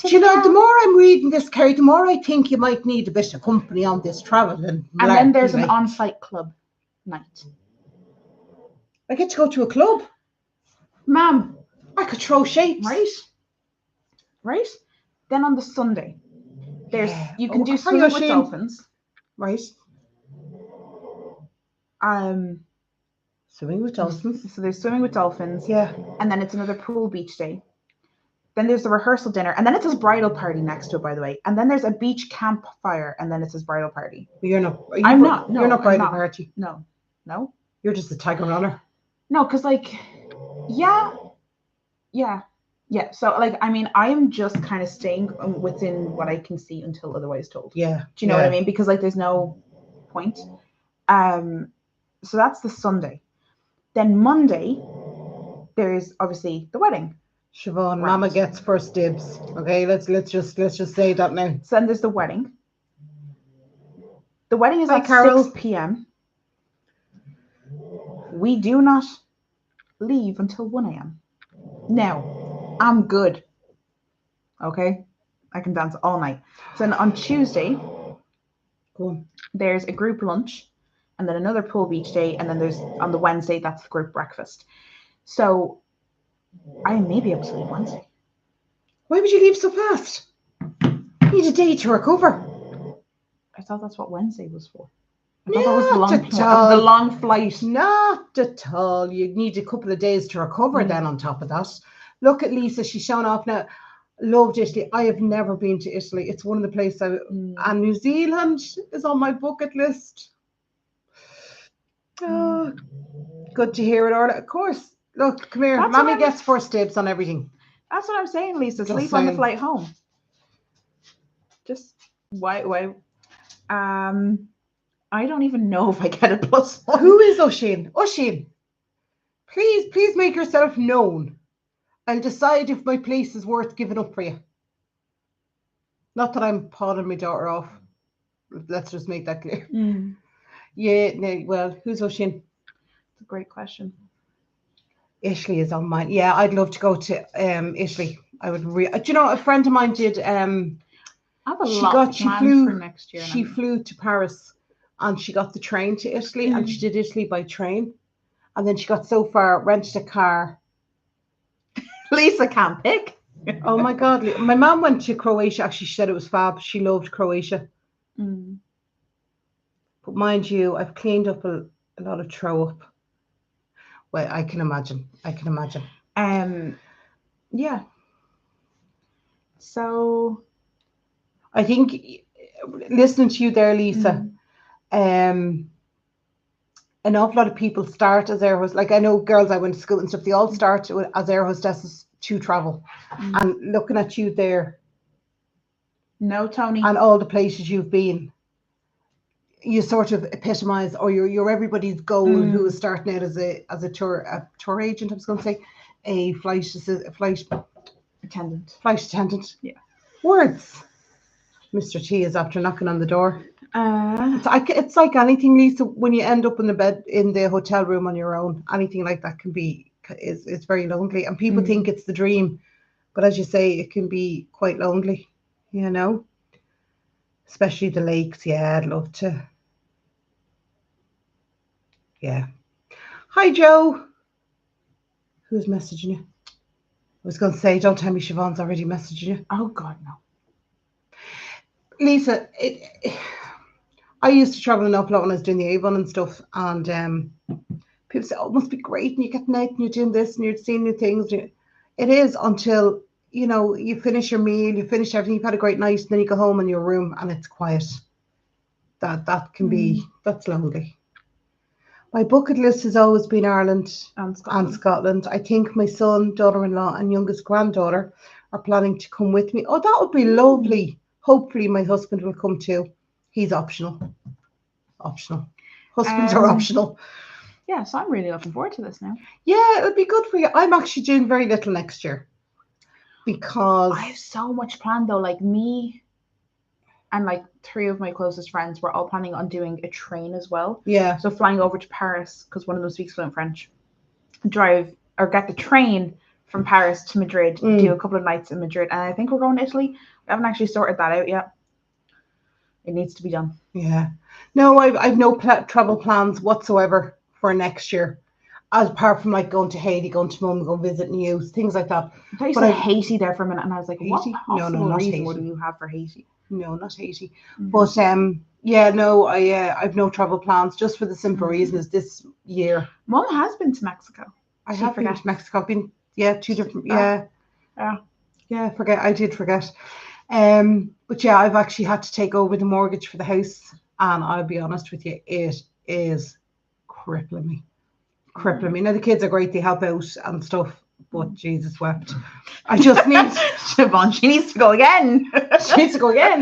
Do you know, the more I'm reading this, Kerry, the more I think you might need a bit of company on this travel. And then there's an on-site club night. I get to go to a club. Ma'am, I could throw shapes. Right? Then on the Sunday, you can do swimming with dolphins. Right. Swimming with dolphins. So there's swimming with dolphins. Yeah. And then it's another pool beach day. Then there's the rehearsal dinner, and then it's his bridal party next to it, by the way. And then there's a beach campfire, and then it's his bridal party. You're not. I'm not. No, you're not bridal party. No. You're just a tiger runner. No, because like, yeah. So like, I mean, I am just kind of staying within what I can see until otherwise told. Yeah. Do you know what I mean? Because like, there's no point. So that's the Sunday. Then Monday, there's obviously the wedding. Siobhan, Mama gets first dibs. Okay, let's just say that now. So then there's the wedding. The wedding is at 6 p.m. We do not leave until 1 a.m. Now, I'm good. Okay? I can dance all night. So then on Tuesday, there's a group lunch, and then another pool beach day, and then there's on the Wednesday, that's the group breakfast. So I may be able to leave Wednesday. Why would you leave so fast? You need a day to recover. I thought that's what Wednesday was for. I thought that was the long flight. Not at all. You need a couple of days to recover then on top of that. Look at Lisa. She's showing off now. Loved Italy. I have never been to Italy. It's one of the places and New Zealand is on my bucket list. Oh, good to hear it, Orla. Of course. Look, come here. Mommy gets first dibs on everything. That's what I'm saying, Lisa. Sleep on the flight home. Just why? I don't even know if I get a +1. Who is Oisin? Oisin, please make yourself known. I'll decide if my place is worth giving up for you. Not that I'm pawning my daughter off. Let's just make that clear. Yeah, no, well, who's Oisin? It's a great question. Italy is on mine. Yeah, I'd love to go to Italy. I would. Do you know a friend of mine did? She flew to Paris, and she got the train to Italy, and she did Italy by train, and then she got so far, rented a car. Lisa can't pick. Oh my God! My mom went to Croatia. Actually, she said it was fab. She loved Croatia. But mind you, I've cleaned up a lot of throw up. Well, I can imagine. Yeah. So I think listening to you there, Lisa, an awful lot of people start as air hostesses. Like I know girls I went to school and stuff, they all start as air hostesses to travel. And looking at you there. No, Tony. And all the places you've been. You sort of epitomise, or you're everybody's goal who is starting out as a tour agent. I was going to say a flight attendant. Yeah. Words. Mr. T is after knocking on the door. Uh, It's like anything, Lisa. When you end up in the bed in the hotel room on your own, anything like that is very lonely. And people think it's the dream, but as you say, it can be quite lonely. You know, especially the lakes. Yeah, I'd love to. Yeah. Hi, Joe. Who's messaging you? I was going to say, don't tell me Siobhan's already messaging you. oh God, no. Lisa, I used to travel an awful lot when I was doing the Avon and stuff, and people say, "Oh, it must be great," and you're getting out and you're doing this and you're seeing new things. It is until you finish your meal, you finish everything, you've had a great night, and then you go home in your room and it's quiet. That can be that's lonely. My bucket list has always been Ireland And and Scotland. Scotland. I think my son, daughter-in-law, and youngest granddaughter are planning to come with me. Oh, that would be lovely. Hopefully, my husband will come too. He's optional. Optional. Husbands are optional. Yeah, so I'm really looking forward to this now. Yeah, it'll be good for you. I'm actually doing very little next year because I have so much planned though. Like me and like 3 of my closest friends were all planning on doing a train as well. yeah, So flying over to Paris because one of them speaks fluent French. Drive or get the train from Paris to Madrid. Do a couple of nights in Madrid, and I think we're going to Italy. We haven't actually sorted that out yet. It needs to be done. yeah. No, I've no travel plans whatsoever for next year, apart from like going to Haiti, going to Mum, going visiting you, things like that. I thought you But said I- Haiti there for a minute, and I was like, what Haiti? No, possible not reason Haiti. would you have for Haiti? No, not Haiti. But yeah, no, I've no travel plans just for the simple reason is this year. Mum has been to Mexico. I She have been forgets. to Mexico. I've been 2 different Yeah. I did forget. But yeah, I've actually had to take over the mortgage for the house, and I'll be honest with you, it is crippling me. Now the kids are great; they help out and stuff. But Jesus wept. I just need Siobhan, she needs to go again. she needs to go again.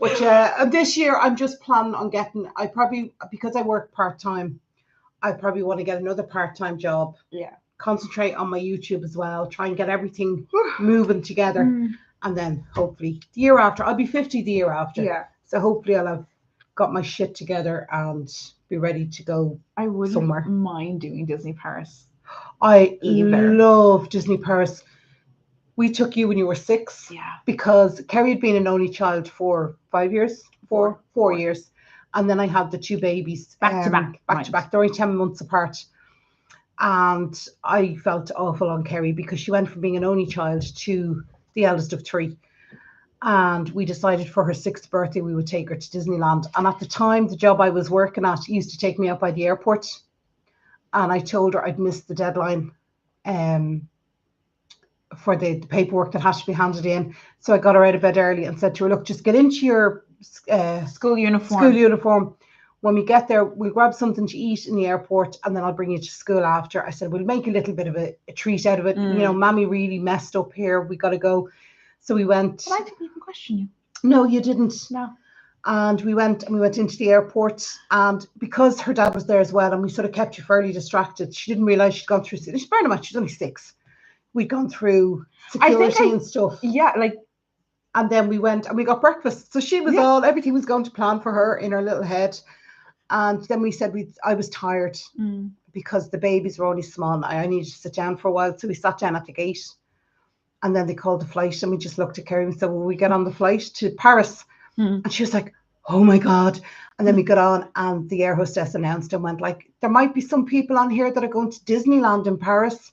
But this year I'm just planning on getting. I probably because I work part-time, I probably want to get another part-time job. Yeah. Concentrate on my YouTube as well. Try and get everything moving together, and then hopefully the year after I'll be 50. The year after, Yeah. So hopefully I'll have got my shit together and be ready to go. I wouldn't somewhere. mind doing Disney Paris. I Either. love Disney Paris. We took you when you were 6. Yeah. Because Kerry had been an only child for 5 years, four years, and then I had the 2 babies Back to back. back to back. They're only 10 months apart, and I felt awful on Kerry because she went from being an only child to the eldest of 3. And we decided for her 6th birthday we would take her to Disneyland. And at the time, the job I was working at used to take me up by the airport, and I told her I'd missed the deadline for the paperwork that had to be handed in. So I got her out of bed early and said to her, look, just get into your School uniform. When we get there, we'll grab something to eat in the airport, and then I'll bring you to school after. I said, we'll make a little bit of a treat out of it. Mammy really messed up here. We got to go. So we went. But I didn't even question you. No, you didn't. No. And we went into the airport, and because her dad was there as well, and we sort of kept you fairly distracted, she didn't realise she'd gone through. She's very much. She's only 6. We'd gone through security and stuff. Yeah, like. And then we went and we got breakfast. So she was everything was going to plan for her in her little head. And then we said I was tired because the babies were only small and I needed to sit down for a while. So we sat down at the gate, and then they called the flight, and we just looked at Kerry and said, will we get on the flight to Paris? And she was like, oh my God. And then we got on, and the air hostess announced and went like, there might be some people on here that are going to Disneyland in Paris.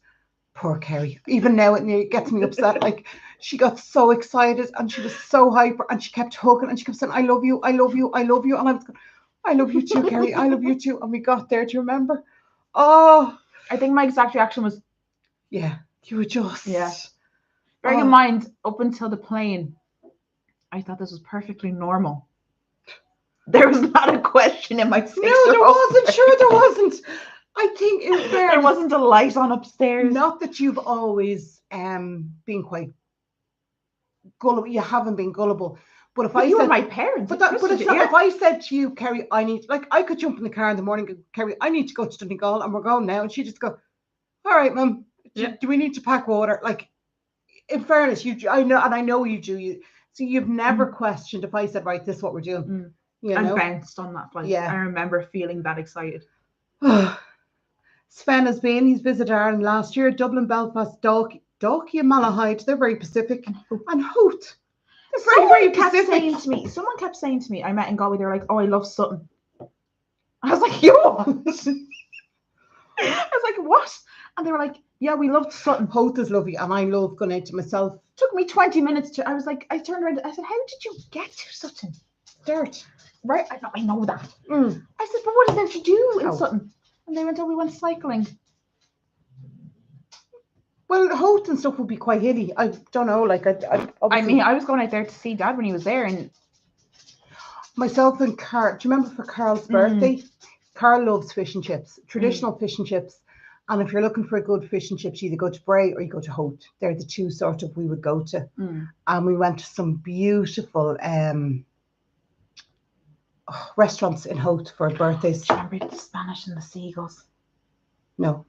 Poor Kerry. Even now it gets me upset. Like, she got so excited and she was so hyper, and she kept hugging and she kept saying, I love you, I love you, I love you. And I was going, I love you too, Kerry. I love you too. And we got there. Do you remember? Oh, I think my exact reaction was, yeah, you were just. Yeah. Bearing in mind, up until the plane, I thought this was perfectly normal. There was not a question in my face. No, there wasn't. Sure, there wasn't. I think there wasn't a light on upstairs. Not that you've always been quite gullible. You haven't been gullible. But if you were my parents. But it's not, if I said to you, Kerry, I could jump in the car in the morning and go, Kerry, I need to go to Donegal and we're going now. And she'd just go, all right, Mum, do we need to pack water? Like, in fairness, I know you do. So you've never questioned if I said, right, this is what we're doing. Mm. You I know? bounced on that flight. Yeah. I remember feeling that excited. Sven has been, he's visited Ireland last year, Dublin, Belfast, Dalkey and Malahide. They're very Pacific. And Hoot. They're very, very Pacific. Someone kept saying to me, I met in Galway, they were like, oh, I love Sutton. I was like, you what? I was like, what? And they were like, yeah, we loved Sutton. Hout is lovely, and I love going out to myself. Took me 20 minutes to, I was like, I turned around, I said, how did you get to Sutton? Dirt. Right? I know that. Mm. I said, but what is there to do in Oh. Sutton? And they went, oh, we went cycling. Well, Hout and stuff would be quite hilly. I don't know, like, I mean, I was going out there to see Dad when he was there, and myself and Carl, do you remember for Carl's birthday? Carl loves fish and chips, traditional fish and chips. And if you're looking for a good fish and chips, you either go to Bray or you go to Hout. They're the two sort of we would go to. And we went to some beautiful restaurants in Hout for birthdays. Do you remember the Spanish and the Seagulls? No.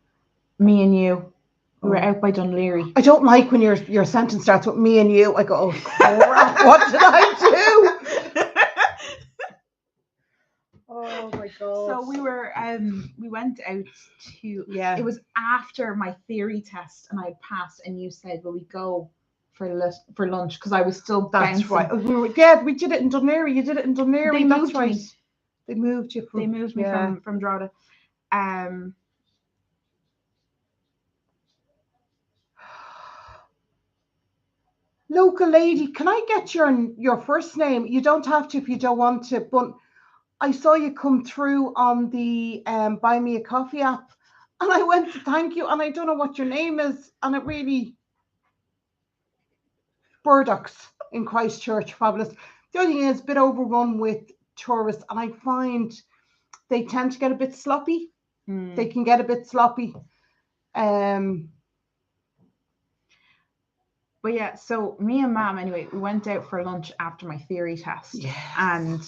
Me and you. We were out by Dunleary. I don't like when your sentence starts with me and you. I go, oh crap, what did I do? Oh my god. So we were we went out to it was after my theory test and I had passed, and you said, will we go for lunch, because I was still bouncing. Right. We did it in Dunleary. You did it in Dunleary. That's right. They moved you from. They moved me from Drogheda. Local lady, can I get your first name? You don't have to if you don't want to, but I saw you come through on the Buy Me a Coffee app, and I went to thank you, and I don't know what your name is, and it really Burdocks in Christchurch, fabulous. The only thing is a bit overrun with tourists, and I find they tend to get a bit sloppy. They can get a bit sloppy. But yeah, so me and Mom, anyway, we went out for lunch after my theory test. Yes. And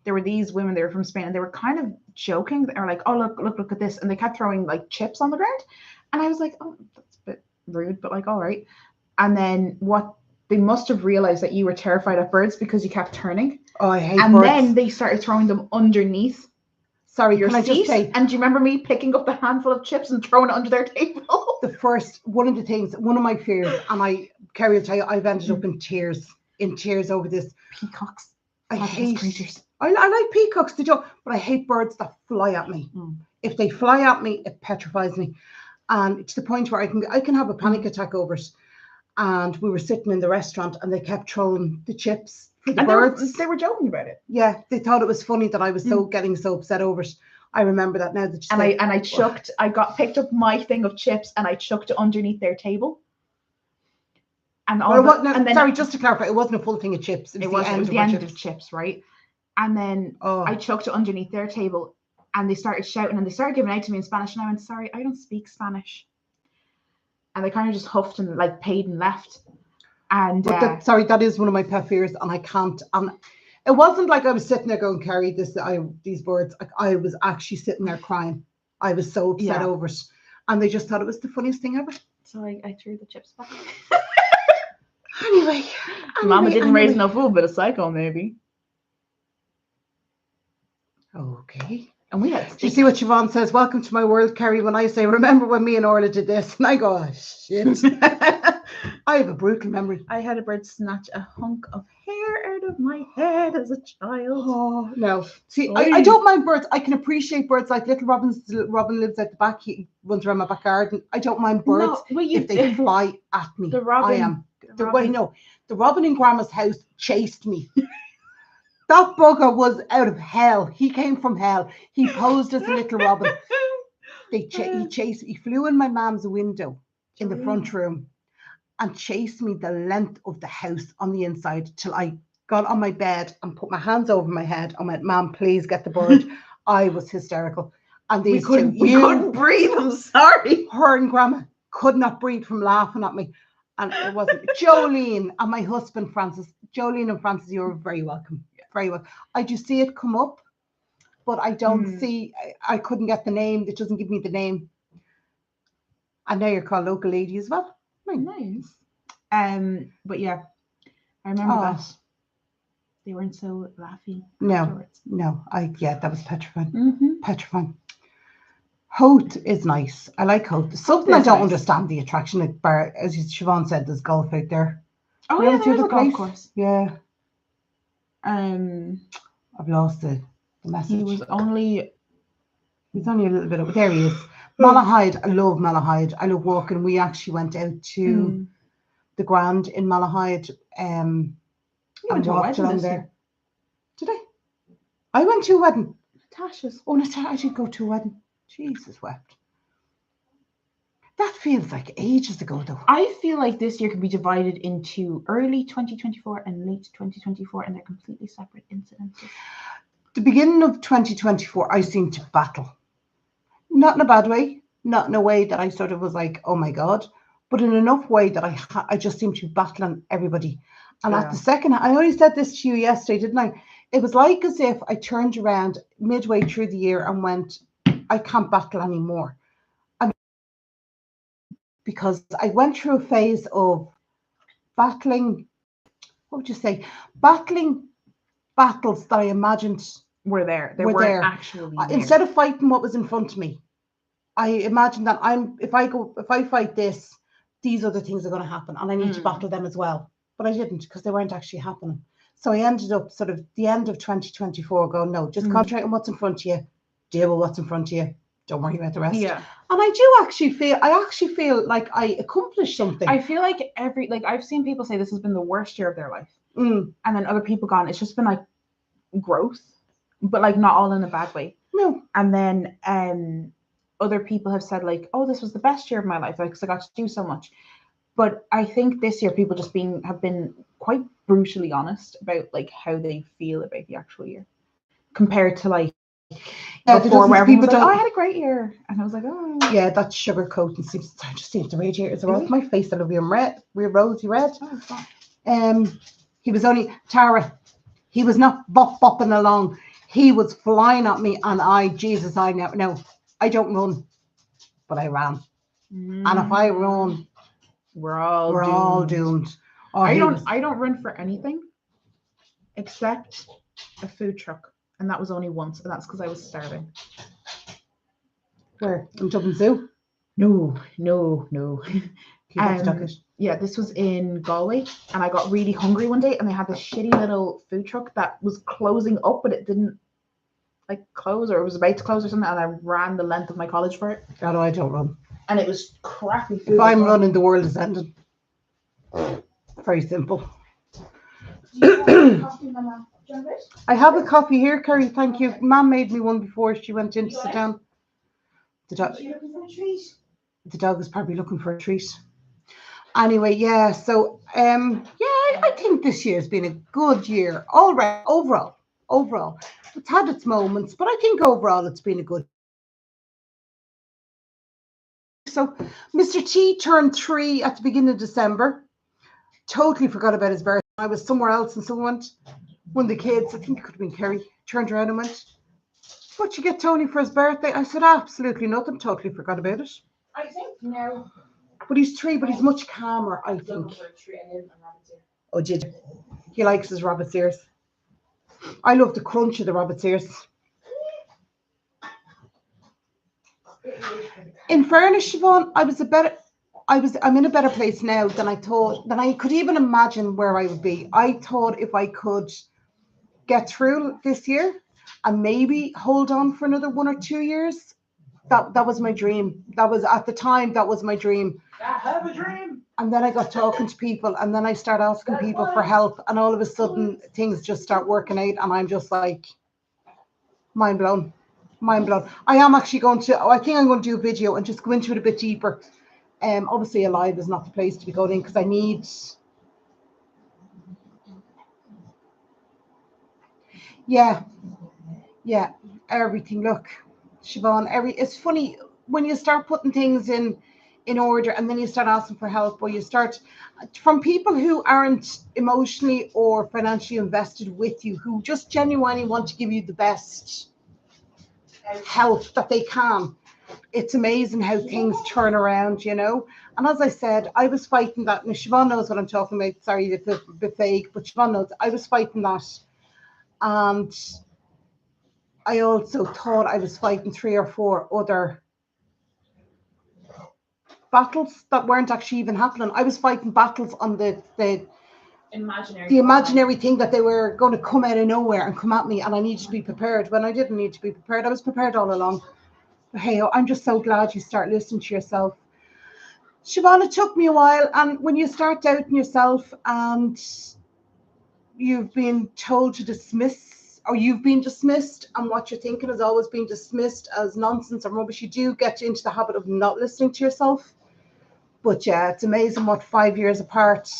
there were these women, they were from Spain, and they were kind of joking. They were like, oh, look at this. And they kept throwing like chips on the ground. And I was like, oh, that's a bit rude, but like, all right. And then they must have realized that you were terrified of birds because you kept turning. Oh, I hate birds. And then they started throwing them underneath. Sorry, your can seat. I just say? And do you remember me picking up the handful of chips and throwing it under their table? One of my fears, and Kerry will tell you, I've ended up in tears over this. Peacocks. I hate creatures. I like peacocks, but I hate birds that fly at me. If they fly at me, it petrifies me, and to the point where I can have a panic attack over it. And we were sitting in the restaurant, and they kept throwing the chips for the birds. They were joking about it. Yeah, they thought it was funny that I was getting so upset over it. I remember that now. I picked up my thing of chips and I chucked it underneath their table. And sorry, just to clarify, it wasn't a full thing of chips. It was the end of chips, right? And then I chucked it underneath their table, and they started shouting and they started giving out to me in Spanish. And I went, sorry, I don't speak Spanish. And they kind of just huffed and like paid and left. And that is one of my pet fears, and I can't. It wasn't like I was sitting there going, Carrie, these birds. I was actually sitting there crying. I was so upset over it, and they just thought it was the funniest thing ever. So I threw the chips back. Anyway, Mama didn't raise no food, but a psycho maybe. Okay. And we had. Do you see what Siobhan says? Welcome to my world, Kerry. When I say, remember when me and Orla did this, and I go, oh, shit. I have a brutal memory. I had a bird snatch a hunk of hair out of my head as a child. Oh no! See, I don't mind birds. I can appreciate birds. Like little Robin's. Robin lives at the back. He runs around my back garden. I don't mind birds if they fly at me. The Robin. The Robin in Grandma's house chased me. That bugger was out of hell. He came from hell. He posed as a little Robin. He chased. He flew in my mom's window in the front room and chased me the length of the house on the inside till I got on my bed and put my hands over my head and went, Mom, please get the bird. I was hysterical. And we couldn't breathe. I'm sorry. Her and Grandma could not breathe from laughing at me. And it wasn't. Jolene and my husband, Francis. Jolene and Francis, you're very welcome. Very well. I do see it come up, but I don't see. I couldn't get the name. It doesn't give me the name. And now you're called local lady as well. Nice. But yeah, I remember Oh. that. They weren't so laughy No, afterwards. no. That was petrifying. Mm-hmm. Petrifying. Hoth is nice. I like Hoth. Something I don't understand the attraction. Like bar, as Siobhan said, there's golf out there. Oh Where yeah, was there the is a other golf place? course. Yeah, Um, I've lost the message. he was only He's only a little bit over. There he is. Malahide. I love Malahide. I love walking. We actually went out to the Grand in Malahide. You And went to a walked wedding along this there. year. Did I? I went to a wedding. Natasha's. Oh, Natasha, I did go to a wedding. Jesus wept. That feels like ages ago, though. I feel like this year could be divided into early 2024 and late 2024, and they're completely separate incidences. The beginning of 2024, I seemed to battle. Not in a bad way, not in a way that I sort of was like, oh my God, but in enough way that I just seemed to be battling everybody. And at the second, I only said this to you yesterday, didn't I? It was like as if I turned around midway through the year and went, I can't battle anymore. Because I went through a phase of battling, what would you say? Battling battles that I imagined were there. They were weren't there. actually there. Instead of fighting what was in front of me, I imagined that if I fight this, these other things are going to happen, and I need to battle them as well. But I didn't, because they weren't actually happening. So I ended up sort of the end of 2024 going, no, just concentrate on what's in front of you, deal with what's in front of you. Don't worry about the rest. Yeah. And I actually feel like I accomplished something. I feel like I've seen people say this has been the worst year of their life. And then other people gone, it's just been like growth, but like not all in a bad way. No. And then other people have said like, oh, this was the best year of my life, like, because I got to do so much. But I think this year people just have been quite brutally honest about like how they feel about the actual year compared to like before, where everyone was like, oh, I had a great year, and I was like, oh yeah, that sugar coat and seems to radiate as well. My face that'll be rosy red. He was only Tara. He was not bopping along. He was flying at me, and I don't run, but I ran. And if I run, we're all doomed. Oh, I don't run for anything except a food truck, and that was only once, and that's because I was starving. Where? In Dublin Zoo? No. Yeah, this was in Galway, and I got really hungry one day, and they had this shitty little food truck that was closing up, but it didn't like close, or it was about to close or something, and I ran the length of my college for it. God, I don't run. And it was crappy food. If I'm running, the world is ending. Very simple. Do you have a coffee, Mama? I have a coffee here, Kerry. Thank you. Mum made me one before she went in to sit down. The dog is probably looking for a treat. Anyway, yeah. So, I think this year has been a good year. All right, overall, it's had its moments, but I think overall it's been a good. So, Mr. T turned 3 at the beginning of December. Totally forgot about his birthday. I was somewhere else, and someone, one of the kids, I think it could have been Kerry, turned around and went, "What you get Tony for his birthday?" I said, "Absolutely nothing. Totally forgot about it." I think no. But he's 3, but he's much calmer, I think. Oh, did you? He likes his rabbit's ears. I love the crunch of the rabbit's ears. In fairness, Siobhan, I'm in a better place now than I could even imagine where I would be. I thought if I could get through this year and maybe hold on for another 1 or 2 years, that was my dream. That was at the time, that was my dream. I have a dream. And then I got talking to people, and then I start asking people for help, and all of a sudden things just start working out, and I'm just like mind blown. I am actually I think I'm going to do a video and just go into it a bit deeper. Obviously a live is not the place to be going in, because I need everything. Look, Siobhan, it's funny when you start putting things in order, and then you start asking for help, or you start from people who aren't emotionally or financially invested with you, who just genuinely want to give you the best help that they can. it's amazing how things turn around, you know. And as I said, I was fighting that. Now, Siobhan knows what I'm talking about. Sorry, it's a bit vague, but Siobhan knows I was fighting that. And I also thought I was fighting 3 or 4 other battles that weren't actually even happening. I was fighting battles on the imaginary thing that they were going to come out of nowhere and come at me, and I needed to be prepared when I didn't need to be prepared. I was prepared all along. But hey, I'm just so glad you start listening to yourself. Siobhan, it took me a while, and when you start doubting yourself and you've been told to dismiss, or you've been dismissed, and what you're thinking has always been dismissed as nonsense or rubbish, you do get into the habit of not listening to yourself. But yeah, it's amazing what 5 years apart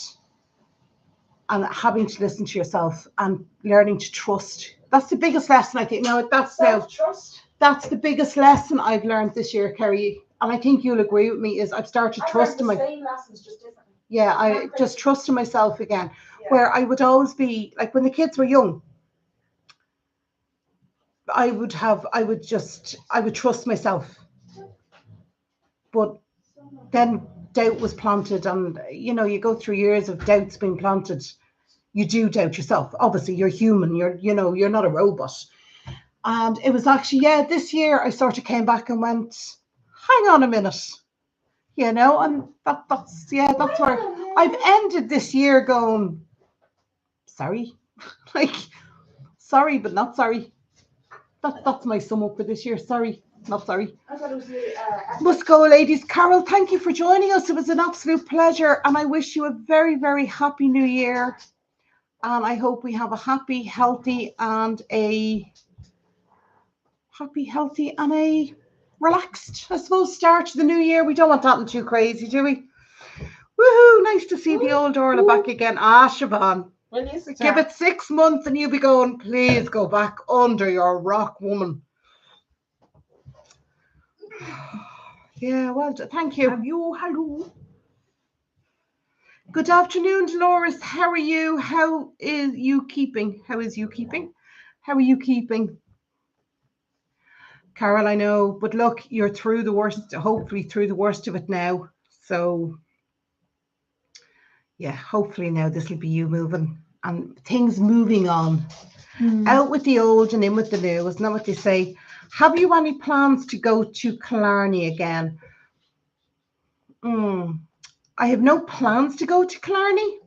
and having to listen to yourself and learning to trust. That's the biggest lesson, I think. No, that's Trust. That's the biggest lesson I've learned this year, Kerry. And I think you'll agree with me, is I've started trusting same lessons, just differently. Yeah, I just trusting myself again. Yeah. Where I would always be, like when the kids were young, I would trust myself. But then doubt was planted, and you know, you go through years of doubts being planted. You do doubt yourself. Obviously, you're human. You're not a robot. And it was actually, this year I sort of came back and went, hang on a minute, you know, and that's where I've ended this year going, sorry, like, sorry, but not sorry. That's my sum up for this year. Sorry, not sorry. I thought it was Must go, ladies. Carol, thank you for joining us. It was an absolute pleasure, and I wish you a very, very happy new year. And I hope we have a happy, healthy, and a relaxed, I suppose, start to the new year. We don't want that too crazy, do we? Woohoo! Nice to see the old Orla back again. Siobhan. Give it 6 months and you'll be going, please go back under your rock, woman. Yeah, well, thank you. Hello. Good afternoon, Dolores. How are you? How is you keeping? How are you keeping? Carol, I know, but look, you're through the worst, hopefully through the worst of it now. So, yeah, hopefully now this will be you moving and things moving on. Out with the old and in with the new, isn't that what they say? Have you any plans to go to Killarney again? I have no plans to go to Killarney.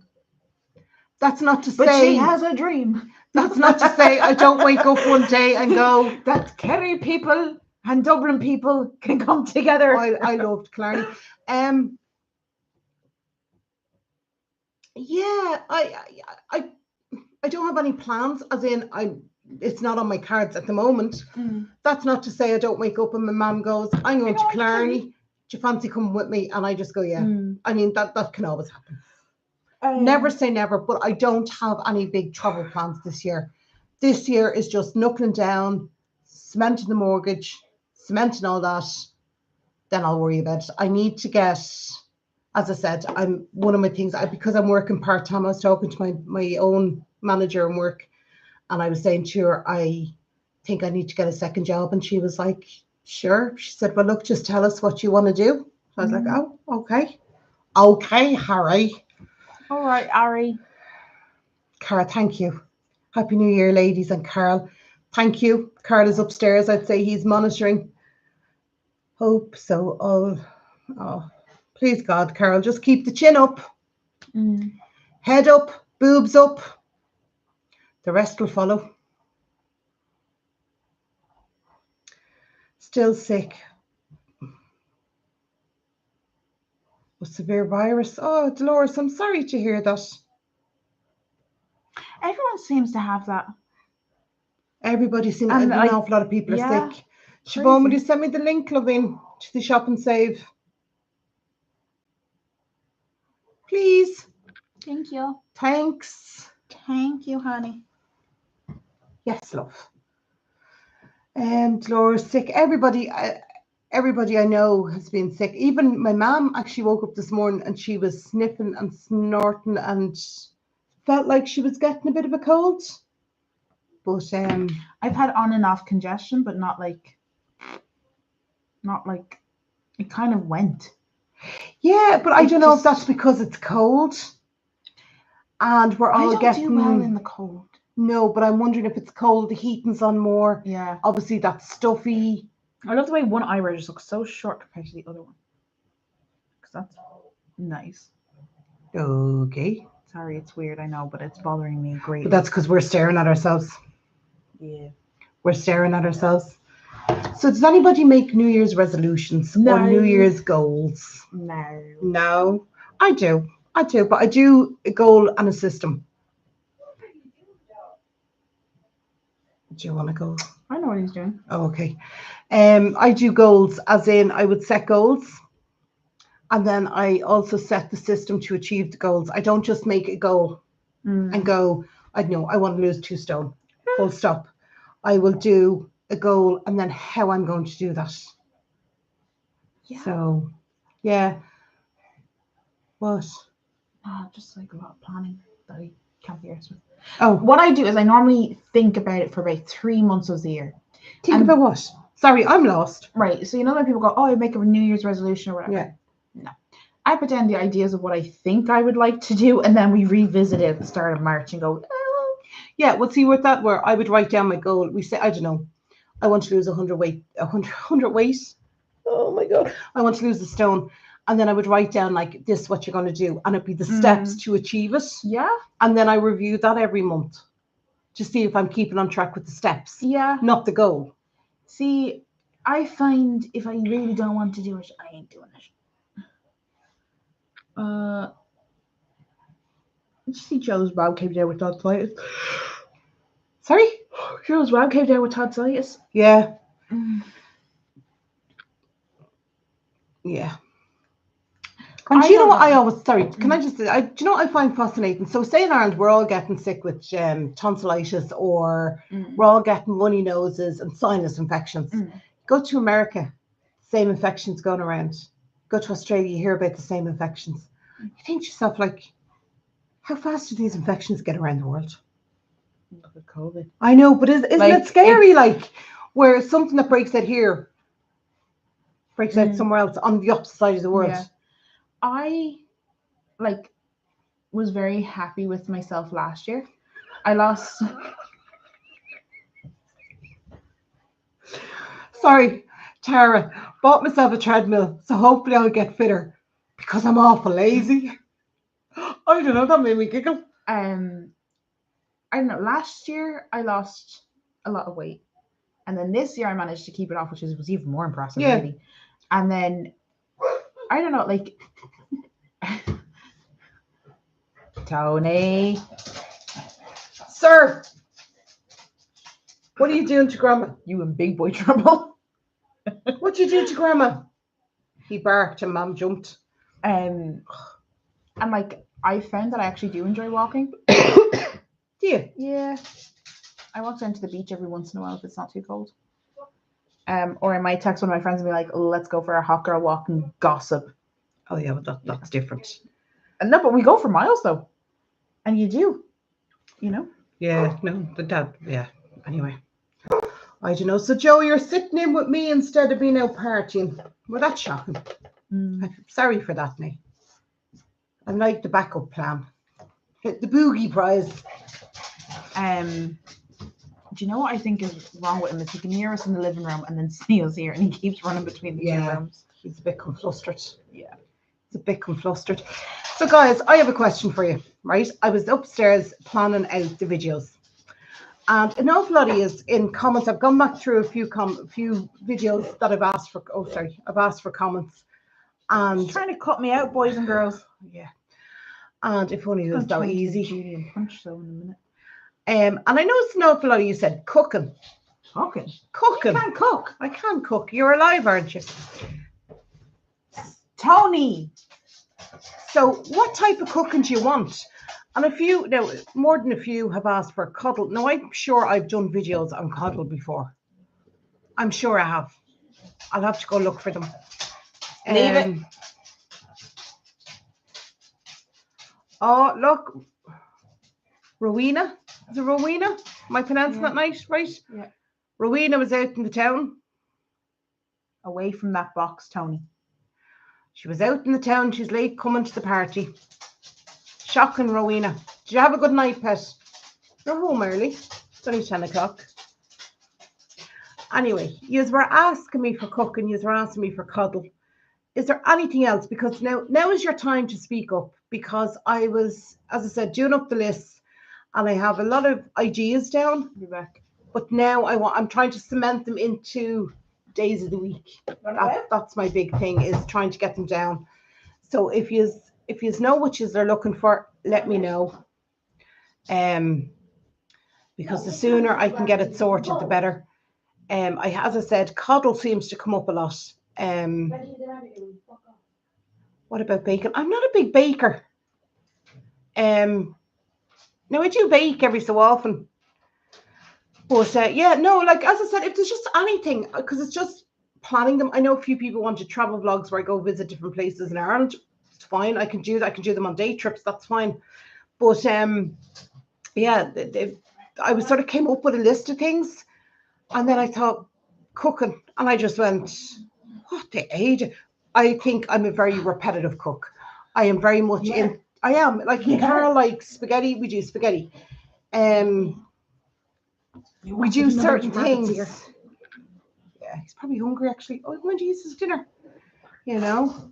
That's not to say... But she has a dream. That's not to say I don't wake up one day and go... that Kerry people and Dublin people can come together. I loved Killarney. Yeah, I don't have any plans, as in it's not on my cards at the moment. That's not to say I don't wake up and my mum goes, I'm going to Killarney. Do you fancy coming with me? And I just go, yeah. I mean, that can always happen. Never say never, but I don't have any big travel plans this year. This year is just knuckling down, cementing the mortgage, cementing all that. Then I'll worry about it. I need to get, as I said, one of my things, because I'm working part-time, I was talking to my own manager in work, and I was saying to her, I think I need to get a second job. And she was like, sure. She said, well, look, just tell us what you want to do. So I was like, oh, okay. Okay, Harry. All right, Ari. Carl, thank you. Happy New Year, ladies. And Carl, thank you. Carl is upstairs. I'd say he's monitoring. Hope so. Oh, please, God, Carl, just keep the chin up. Head up, boobs up. The rest will follow. Still sick. A severe virus. Oh, Dolores, I'm sorry to hear that. Everyone seems to have that. Everybody's seen it. An awful lot of people are sick. Siobhan, will you send me the link, loving, to the Shop and Save? Please. Thank you. Thanks. Thank you, honey. Yes, love. Dolores sick. Everybody I know has been sick. Even my mom actually woke up this morning and she was sniffing and snorting and felt like she was getting a bit of a cold. But I've had on and off congestion, but not like not like it kind of went. Yeah, but I It don't know if just- that's because it's cold and we're all I don't getting do well in the cold. No, but I'm wondering if it's cold, the heating's on more. Yeah. Obviously that's stuffy. I love the way one eyebrow just looks so short compared to the other one. Because that's nice. Okay. Sorry, it's weird, I know, but it's bothering me greatly. But that's because we're staring at ourselves. Yeah. We're staring at ourselves. So does anybody make New Year's resolutions or No. New Year's goals? No. No. I do, but I do a goal and a system. Do you want to go? I know what he's doing. Oh, okay. I do goals as in I would set goals and then I also set the system to achieve the goals. I don't just make a goal and go, I don't know, I want to lose 2 stone. Full stop. I will do a goal and then how I'm going to do that. Yeah. So, yeah. What? Just like a lot of planning that I can't be arsed with. Oh, What I do is I normally think about it for about 3 months of the year. think about what? Sorry, I'm lost. Right. So you know when people go, oh, I make a New Year's resolution or whatever. Yeah. No. I put down the ideas of what I think I would like to do, and then we revisit it at the start of March and go, oh. Yeah, well, see with that where I would write down my goal. We say, I don't know, I want to lose 100 weight, 100 weight. Oh my God. I want to lose a stone. And then I would write down like this, what you're going to do. And it'd be the steps to achieve it. Yeah. And then I review that every month to see if I'm keeping on track with the steps, Yeah. not the goal. See, I find if I really don't want to do it, I ain't doing it. Did you see Joe's Rob came down with tonsillitis? Sorry? Joe's Rob came down with tonsillitis. Yeah. Yeah. And do you know what I always, sorry, can I just, do you know what I find fascinating? So say in Ireland, we're all getting sick with tonsillitis or we're all getting runny noses and sinus infections. Go to America, same infections going around. Go to Australia, you hear about the same infections. You think to yourself, like, how fast do these infections get around the world? Look at COVID. I know, but isn't Like, it scary, like, where something that breaks out here breaks out somewhere else on the opposite side of the world? Yeah. I was very happy with myself last year. I lost. Sorry, Tara, bought myself a treadmill, so hopefully I'll get fitter because I'm awful lazy. I don't know, that made me giggle. I don't know. Last year I lost a lot of weight, and then this year I managed to keep it off, which was even more impressive, really. And then I don't know, like. Tony. Sir, what are you doing to Grandma? You in big boy trouble. What you do to Grandma? He barked and Mum jumped. And like I found that I actually do enjoy walking. Do you? Yeah. I walk down to the beach every once in a while if it's not too cold. Or I might text one of my friends and be like, oh, let's go for a hot girl walk and gossip. Oh yeah, but that's different. And no, but we go for miles though. And you do, you know? Yeah, no, but that, yeah. Anyway, I don't know. So Joe, you're sitting in with me instead of being out partying. Well, that's shocking. I'm sorry for that, mate. I like the backup plan. Hit the boogie prize. Do you know what I think is wrong with him? Is he can hear us in the living room and then see us here, and he keeps running between the two rooms. He's a bit conflustered. Yeah, he's a bit conflustered. So, guys, I have a question for you. Right, I was upstairs planning out the videos, and an awful lot of you in comments. I've gone back through a few videos that I've asked for. Oh, sorry, I've asked for comments, and he's trying to cut me out, boys and girls. Yeah, and if only it was that easy. Judy and punch so in a minute. And I noticed an awful lot of you said cooking. Cooking. You can't cook. I can cook. You're alive, aren't you? Tony. So what type of cooking do you want? And a few, now more than a few have asked for cuddle. Now I'm sure I've done videos on cuddle before. I'm sure I have. I'll have to go look for them. Leave it. Oh, look. Rowena. Is it Rowena? Am I pronouncing that right? Yeah. Rowena was out in the town. Away from that box, Tony. She was out in the town. She's late coming to the party. Shocking, Rowena. Did you have a good night, pet? You're home early. It's only 10 o'clock. Anyway, you were asking me for cooking. You were asking me for cuddle. Is there anything else? Because now is your time to speak up. Because I was, as I said, doing up the list, and I have a lot of ideas down. Be back. But now I'm trying to cement them into days of the week. That's my big thing, is trying to get them down. So if you know what they're looking for, let me know. Because the sooner I can get it sorted, the better. As I said, cuddle seems to come up a lot. What about bacon? I'm not a big baker. Now I do bake every so often. But yeah, no, like as I said, if there's just anything, because it's just planning them. I know a few people want to travel vlogs where I go visit different places in Ireland. It's fine. I can do that. I can do them on day trips. That's fine. But yeah, I was sort of came up with a list of things, and then I thought cooking, and I just went, what the age? I think I'm a very repetitive cook. I am very much in. I am like Carol likes spaghetti. We do spaghetti. We do certain things. Here. Yeah, he's probably hungry actually. Oh, when did he eat his dinner? You know.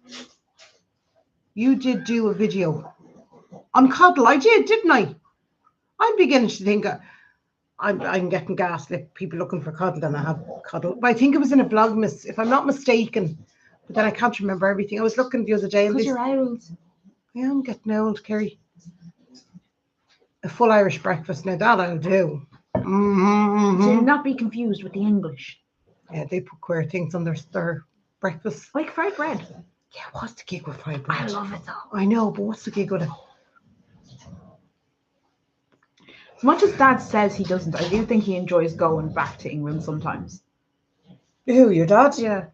You did do a video on cuddle. I did, didn't I? I'm beginning to think I'm getting gaslit. People looking for cuddle, and I have cuddle. But I think it was in a Vlogmas, if I'm not mistaken. But then I can't remember everything. I was looking the other day. Because you're old. Yeah, I'm getting old, Kerry. A full Irish breakfast. Now that I'll do. Mm-hmm. Do not be confused with the English. Yeah, they put queer things on their breakfast. Like fried bread. Yeah, what's the gig with fried bread? I love it though. I know, but what's the gig with it? As much as Dad says he doesn't, I do think he enjoys going back to England sometimes. Who, your dad? Yeah.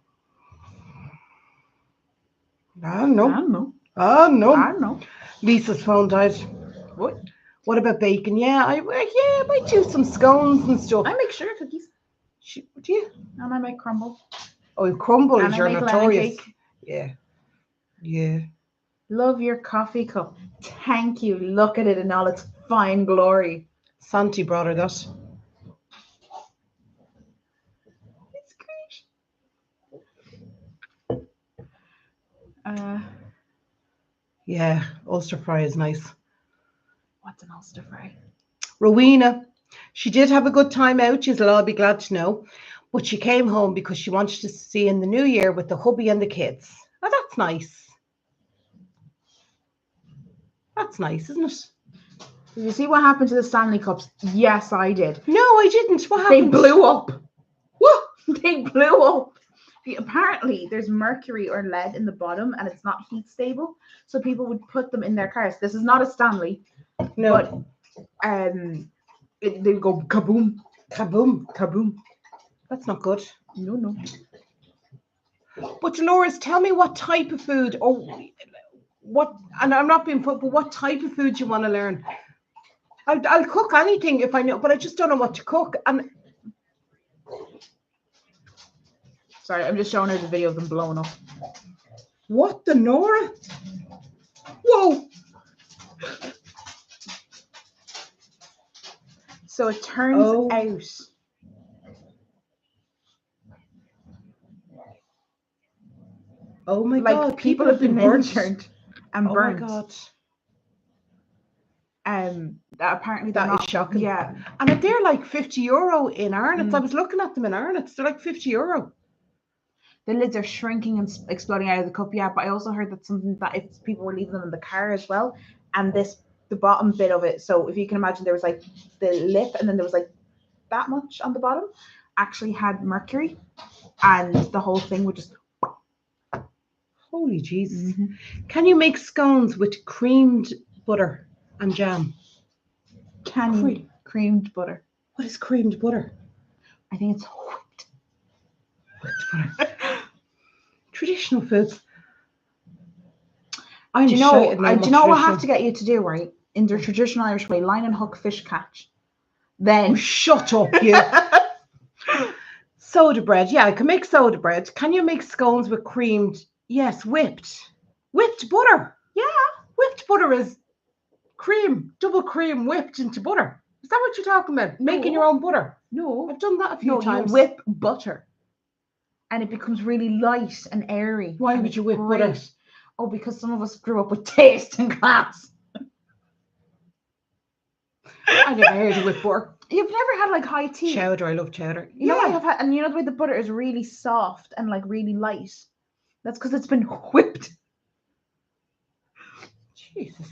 I don't know. I don't know. I don't know. I don't know. Lisa's phone died. What? What about bacon? Yeah, I might do some scones and stuff. I make sugar cookies. Do you? And I make crumble. Oh, crumble is your notorious. Cake. Yeah. Yeah. Love your coffee cup. Thank you. Look at it in all its fine glory. Santi brought her that. It's great. Yeah, Ulster fry is nice. What's an Ulster fry? Rowena, she did have a good time out, you'll all be glad to know. But she came home because she wanted to see in the new year with the hubby and the kids. Oh, that's nice. That's nice, isn't it? Did you see what happened to the Stanley Cups? Yes, I did. No, I didn't. What happened? They blew up. What? They blew up. Apparently, there's mercury or lead in the bottom, and it's not heat stable. So people would put them in their cars. This is not a Stanley. No. But they go kaboom, kaboom, kaboom. That's not good. No. But Dolores, tell me what type of food, or what? And I'm not being put, but what type of food you want to learn? I'll cook anything if I know, but I just don't know what to cook. And sorry, I'm just showing her the video of them blowing up. What the Nora? Whoa! So it turns out. Oh my God! People have been injured and burnt. Oh my God! Apparently that is shocking. Yeah, and they're like €50 in Ireland. I was looking at them in Ireland. They're like €50. The lids are shrinking and exploding out of the cup. Yeah, but I also heard that something that if people were leaving them in the car as well, and the bottom bit of it. So if you can imagine, there was like the lip, and then there was like that much on the bottom, actually had mercury, and the whole thing would just. Holy Jesus! Mm-hmm. Can you make scones with creamed butter and jam? Creamed butter. What is creamed butter? I think it's whipped butter. Traditional foods. Do you know what I have to get you to do, right? In the traditional Irish way, line and hook, fish catch. Then shut up, you. Soda bread. Yeah, I can make soda bread. Can you make scones with creamed? Yes, whipped. Whipped butter. Yeah. Whipped butter is cream, double cream whipped into butter. Is that what you're talking about? Making your own butter? No. I've done that a few times. You whip butter. And it becomes really light and airy. Why and would it's you whip great. butter? Oh, because some of us grew up with taste and class. I never heard of whipped butter. You've never had like high tea. Chowder, I love chowder. You know what I have had, and you know the way the butter is really soft and like really light. That's because it's been whipped. Jesus.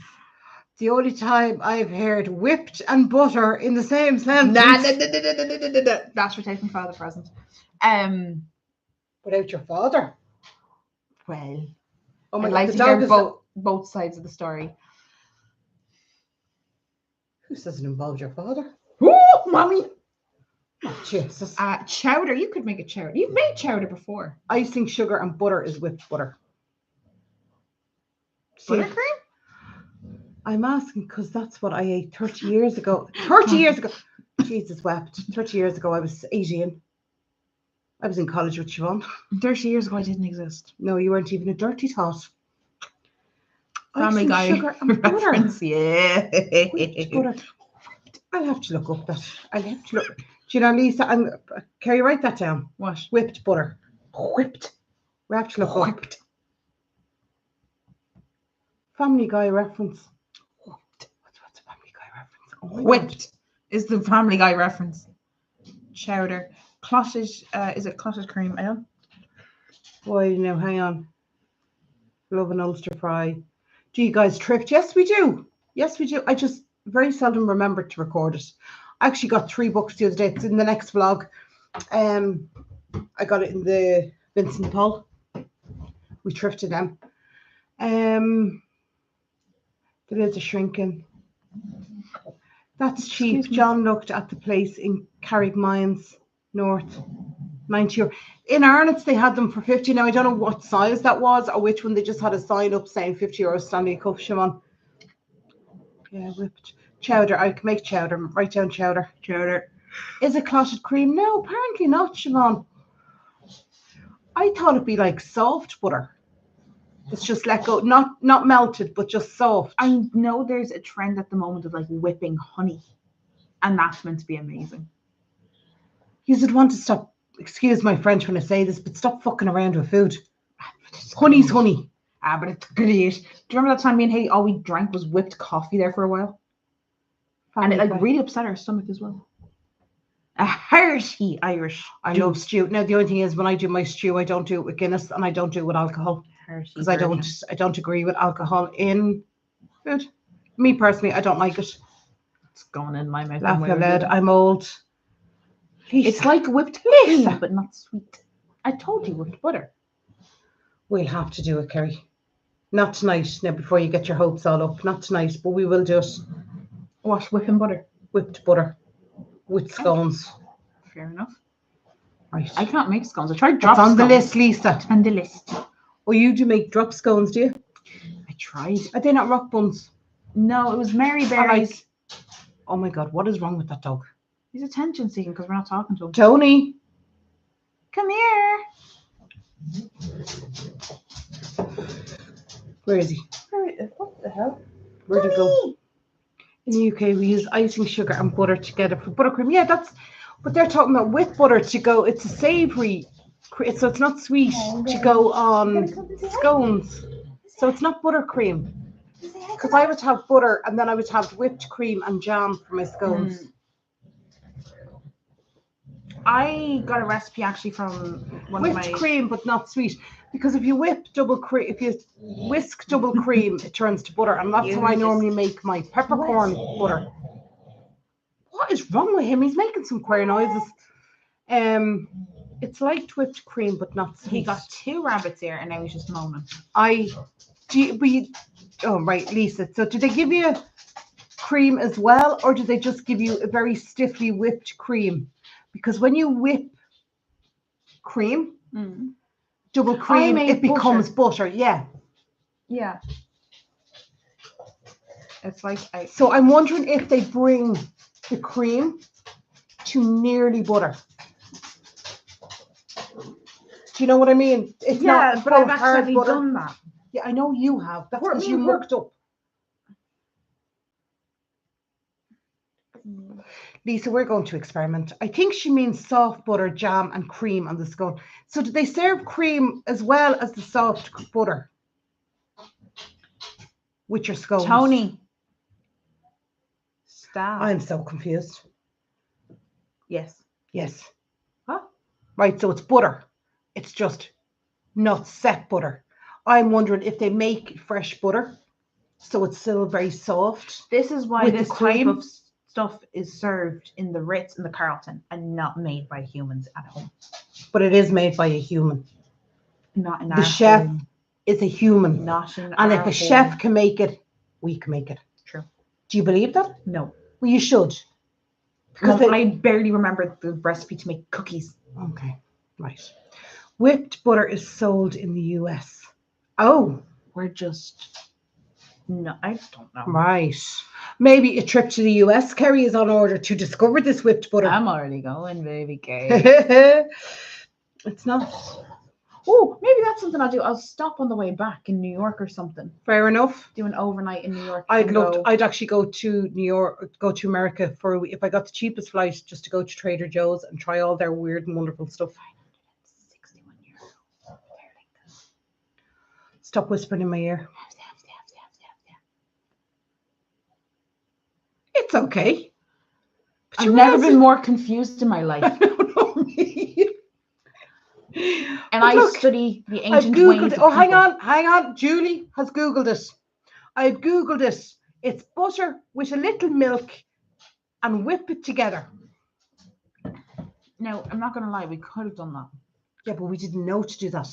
The only time I've heard whipped and butter in the same sentence. Nah. That's for taking father present. Without your father. Well, Oh my I'd God, like the to hear dog is both sides of the story. Who doesn't involve your father? Oh, mommy. Oh, Jesus. Chowder. You could make a chowder. You've made chowder before. Icing, sugar, and butter is whipped butter. See, Buttercream? I'm asking because that's what I ate 30 years ago. 30 years ago. Jesus wept. 30 years ago, I was 18. I was in college with Siobhan. 30 years ago, I didn't exist. No, you weren't even a dirty thought. Family Guy sugar and reference. butter. Yeah. Whipped butter. I'll have to look up that. I'll have to look. Do you know, Lisa? Can you write that down? What? Whipped butter. Whipped. We have to look up. Whipped. Family Guy reference. Whipped. What's a Family Guy reference? Oh my Whipped God. is the Family Guy reference. Chowder. Clottage. Is it clotted cream? I don't. Boy, no, hang on. Love an Ulster fry. Do you guys thrift? Yes, we do. Yes, we do. I just very seldom remember to record it. I actually got 3 books the other day. It's in the next vlog. I got it in the Vincent Paul. We thrifted them. The lids are shrinking. That's cheap. John looked at the place in Carrickmines North. €90. In Ireland, they had them for 50. Now, I don't know what size that was or which one. They just had a sign up saying €50 Stanley Cup, Siobhan. Yeah, whipped. Chowder. I can make chowder. Write down chowder. Chowder. Is it clotted cream? No, apparently not, Siobhan. I thought it'd be like soft butter. It's just let go, not melted, but just soft. I know there's a trend at the moment of like whipping honey, and that's meant to be amazing. You would want to stop. Excuse my French when I say this, but stop fucking around with food. Honey's honey. But it's great. Do you remember that time me and Hay all we drank was whipped coffee there for a while? And it like really upset our stomach as well. A hearty Irish. I love stew. Now the only thing is when I do my stew, I don't do it with Guinness and I don't do it with alcohol. Because I don't agree with alcohol in food. Me personally, I don't like it. It's going in my mouth. Laugh out loud. I'm old. Lisa. It's like whipped cream, but not sweet. I told you whipped butter. We'll have to do it, Kerry. Not tonight. Now, before you get your hopes all up. Not tonight, but we will do it. What? Whipping butter? Whipped butter with scones. Fair enough. Right. I can't make scones. I tried drop scones. On the list, Lisa. It's on the list. Oh, you do make drop scones, do you? I tried. Are they not rock buns? No, it was Mary Berry's. Oh my God, what is wrong with that dog? He's attention seeking because we're not talking to him. Tony. Come here. Where is he? What the hell? Where'd he go? In the UK, we use icing, sugar, and butter together for buttercream. Yeah, that's what they're talking about with butter to go. It's a savoury, so it's not sweet to go on scones. So it's not buttercream. Because I would have butter and then I would have whipped cream and jam for my scones. I got a recipe actually from one of my... Whipped cream, but not sweet. Because if you whisk double cream, it turns to butter. And that's how I normally make my peppercorn butter. What is wrong with him? He's making some queer noises. It's like whipped cream, but not sweet. He got 2 rabbits here and now he's just moaning. Oh, right, Lisa. So do they give you cream as well, or do they just give you a very stiffly whipped cream? Because when you whip cream, double cream, it becomes butter. Yeah. Yeah. It's like... So I'm wondering if they bring the cream to nearly butter. Do you know what I mean? It's yeah, not but full I've hard accidentally butter. done that. Yeah, I know you have. That's What because mean, you what- mucked up. Lisa, we're going to experiment. I think she means soft butter, jam, and cream on the scone. So do they serve cream as well as the soft butter with your scones? Tony. Stop. I'm so confused. Yes. Yes. Huh? Right, so it's butter. It's just not set butter. I'm wondering if they make fresh butter, so it's still very soft. This is why With this the type cream? of stuff is served in the Ritz and the Carlton and not made by humans at home. But it is made by a human. Not in The our chef home. is a human. Not in And our if a chef home. can make it, we can make it. True. Do you believe that? No. Well, you should. Because Because I barely remember the recipe to make cookies. Okay, right. Whipped butter is sold in the US. Oh, We're just... No, I don't know. right. Maybe a trip to the US, Kerry, is on order to discover this whipped butter. I'm already going, baby K. It's not. Oh, maybe that's something I'll do. I'll stop on the way back in New York or something. Fair enough. Do an overnight in New York. I'd actually go to New York, go to America for a week, if I got the cheapest flight, just to go to Trader Joe's and try all their weird and wonderful stuff. 61 euros. Stop whispering in my ear. It's okay. But I've you never realize been more confused in my life. I don't know me. And But I look, study the I've ancient Googled ways it. of Oh, hang people. on. Julie has Googled it. I've Googled it. It's butter with a little milk and whip it together. Now, I'm not going to lie, we could have done that. Yeah, but we didn't know to do that.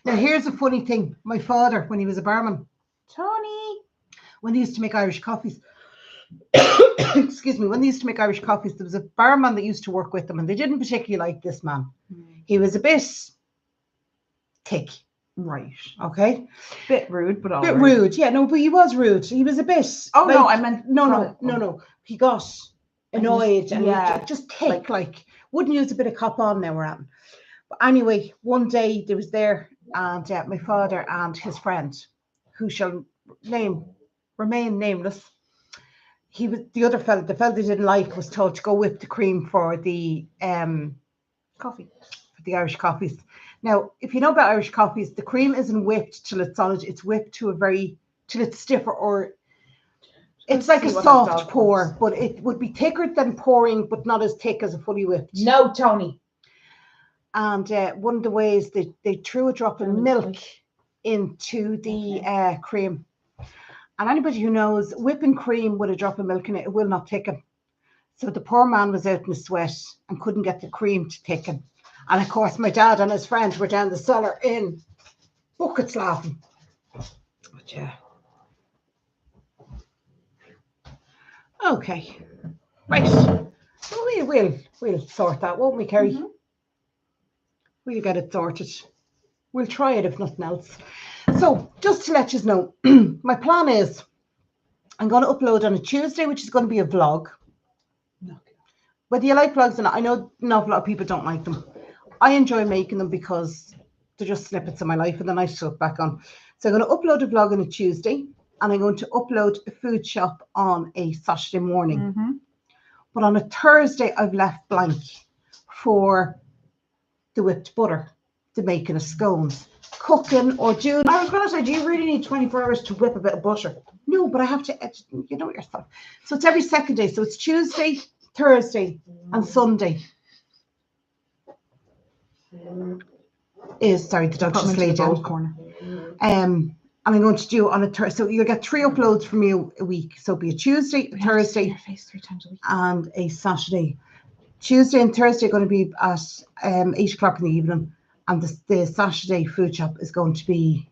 Now, here's a funny thing. My father, when he was a barman, Tony! when he used to make Irish coffees, excuse me, when they used to make Irish coffees, there was a barman that used to work with them, and they didn't particularly like this man. He was a bit thick. Right. Okay. Bit rude, but all Bit right. rude. Yeah, no, but he was rude. He was a bit. Oh, like, no, I meant... No. He got annoyed and yeah, just thick, like wouldn't use a bit of cop on now we're at. But anyway, one day there was there, and my father and his friend, who shall remain nameless. He was the other fella. The fella they didn't like was told to go whip the cream for the coffee. For the Irish coffees. Now, if you know about Irish coffees, the cream isn't whipped till it's solid. It's whipped till it's stiffer, or it's like a soft pour, but it would be thicker than pouring, but not as thick as a fully whipped. No, Tony. And one of the ways they threw a drop of milk into the cream. And anybody who knows, whipping cream with a drop of milk in it, it will not thicken. So the poor man was out in the sweat and couldn't get the cream to thicken. And of course, my dad and his friend were down the cellar in buckets laughing. But yeah. Okay. Right. Well, we'll sort that, won't we, Kerry? Mm-hmm. We'll get it sorted. We'll try it if nothing else. So, just to let you know, my plan is I'm going to upload on a Tuesday, which is going to be a vlog. Whether you like vlogs or not, I know not a lot of people don't like them. I enjoy making them because they're just snippets of my life and then I nice to look back on. So I'm going to upload a vlog on a Tuesday, and I'm going to upload a food shop on a Saturday morning. Mm-hmm. But on a Thursday, I've left blank for the whipped butter, the making of scones, cooking or doing. I was going to say, do you really need 24 hours to whip a bit of butter? No, but I have to, you know yourself. So it's every second day. So it's Tuesday, Thursday, and Sunday. Sorry, the dog just laid down. Corner. And I'm going to do on a Thursday. So you'll get 3 uploads from me a week. So it'll be a Tuesday, a Thursday, your face 3 times a week, and a Saturday. Tuesday and Thursday are going to be at 8 o'clock in the evening, and the Saturday food shop is going to be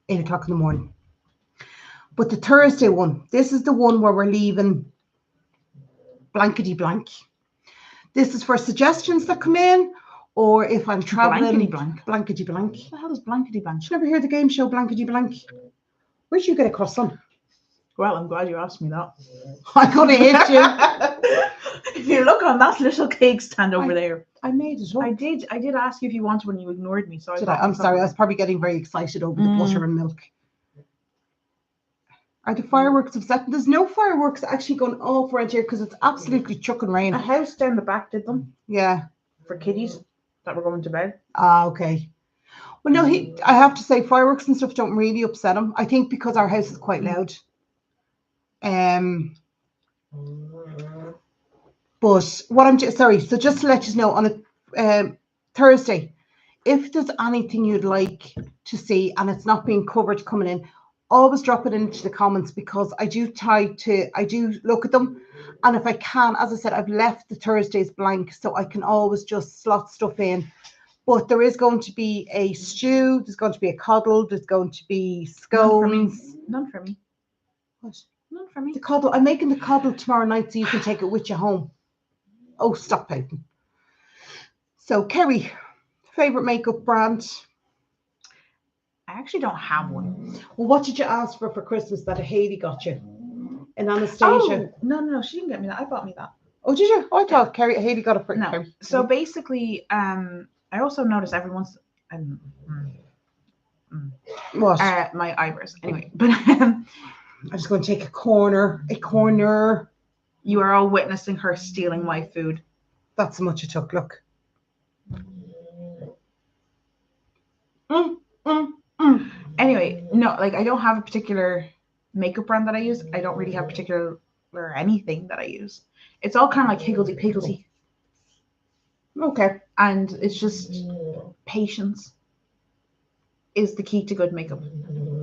8 o'clock in the morning. But the Thursday one, this is the one where we're leaving blankety blank. This is for suggestions that come in, or if I'm traveling. Blankety blank. What the hell is blankety blank? Did you ever hear the game show Blankety Blank? Where'd you get a cross on? Well, I'm glad you asked me that. I'm going to hit you. If you look on that little cake stand over there. I made it up. I did ask you if you wanted one. You ignored me, so Did I I? I'm sorry. I was probably getting very excited over the butter and milk. Are the fireworks upset? There's no fireworks actually going off around here because it's absolutely chucking rain. A house down the back did them. Yeah. For kiddies that were going to bed. Ah, okay. Well, no, I have to say fireworks and stuff don't really upset him. I think because our house is quite loud. But what I'm sorry, so just to let you know, on a Thursday, if there's anything you'd like to see and it's not being covered coming in, always drop it into the comments because I do look at them, and if I can, as I said, I've left the Thursdays blank so I can always just slot stuff in. But there is going to be a stew, there's going to be a coddle, there's going to be scones. None for me. What? None for me. The coddle. I'm making the coddle tomorrow night so you can take it with you home. Oh, stop pouting. So, Kerry, favourite makeup brand? I actually don't have one. Well, what did you ask for Christmas that Hayley got you? And Anastasia? Oh, no, she didn't get me that. I bought me that. Oh, did you? Oh, I thought Hayley got it for no. Kerry. So basically, I also noticed everyone's what? My eyebrows. Anyway, but I'm just going to take a corner. You are all witnessing her stealing my food. That's how much it took. Look. Anyway, no, like I don't have a particular makeup brand that I use. I don't really have particular or anything that I use. It's all kind of like higgledy-piggledy. Okay. And it's just patience is the key to good makeup.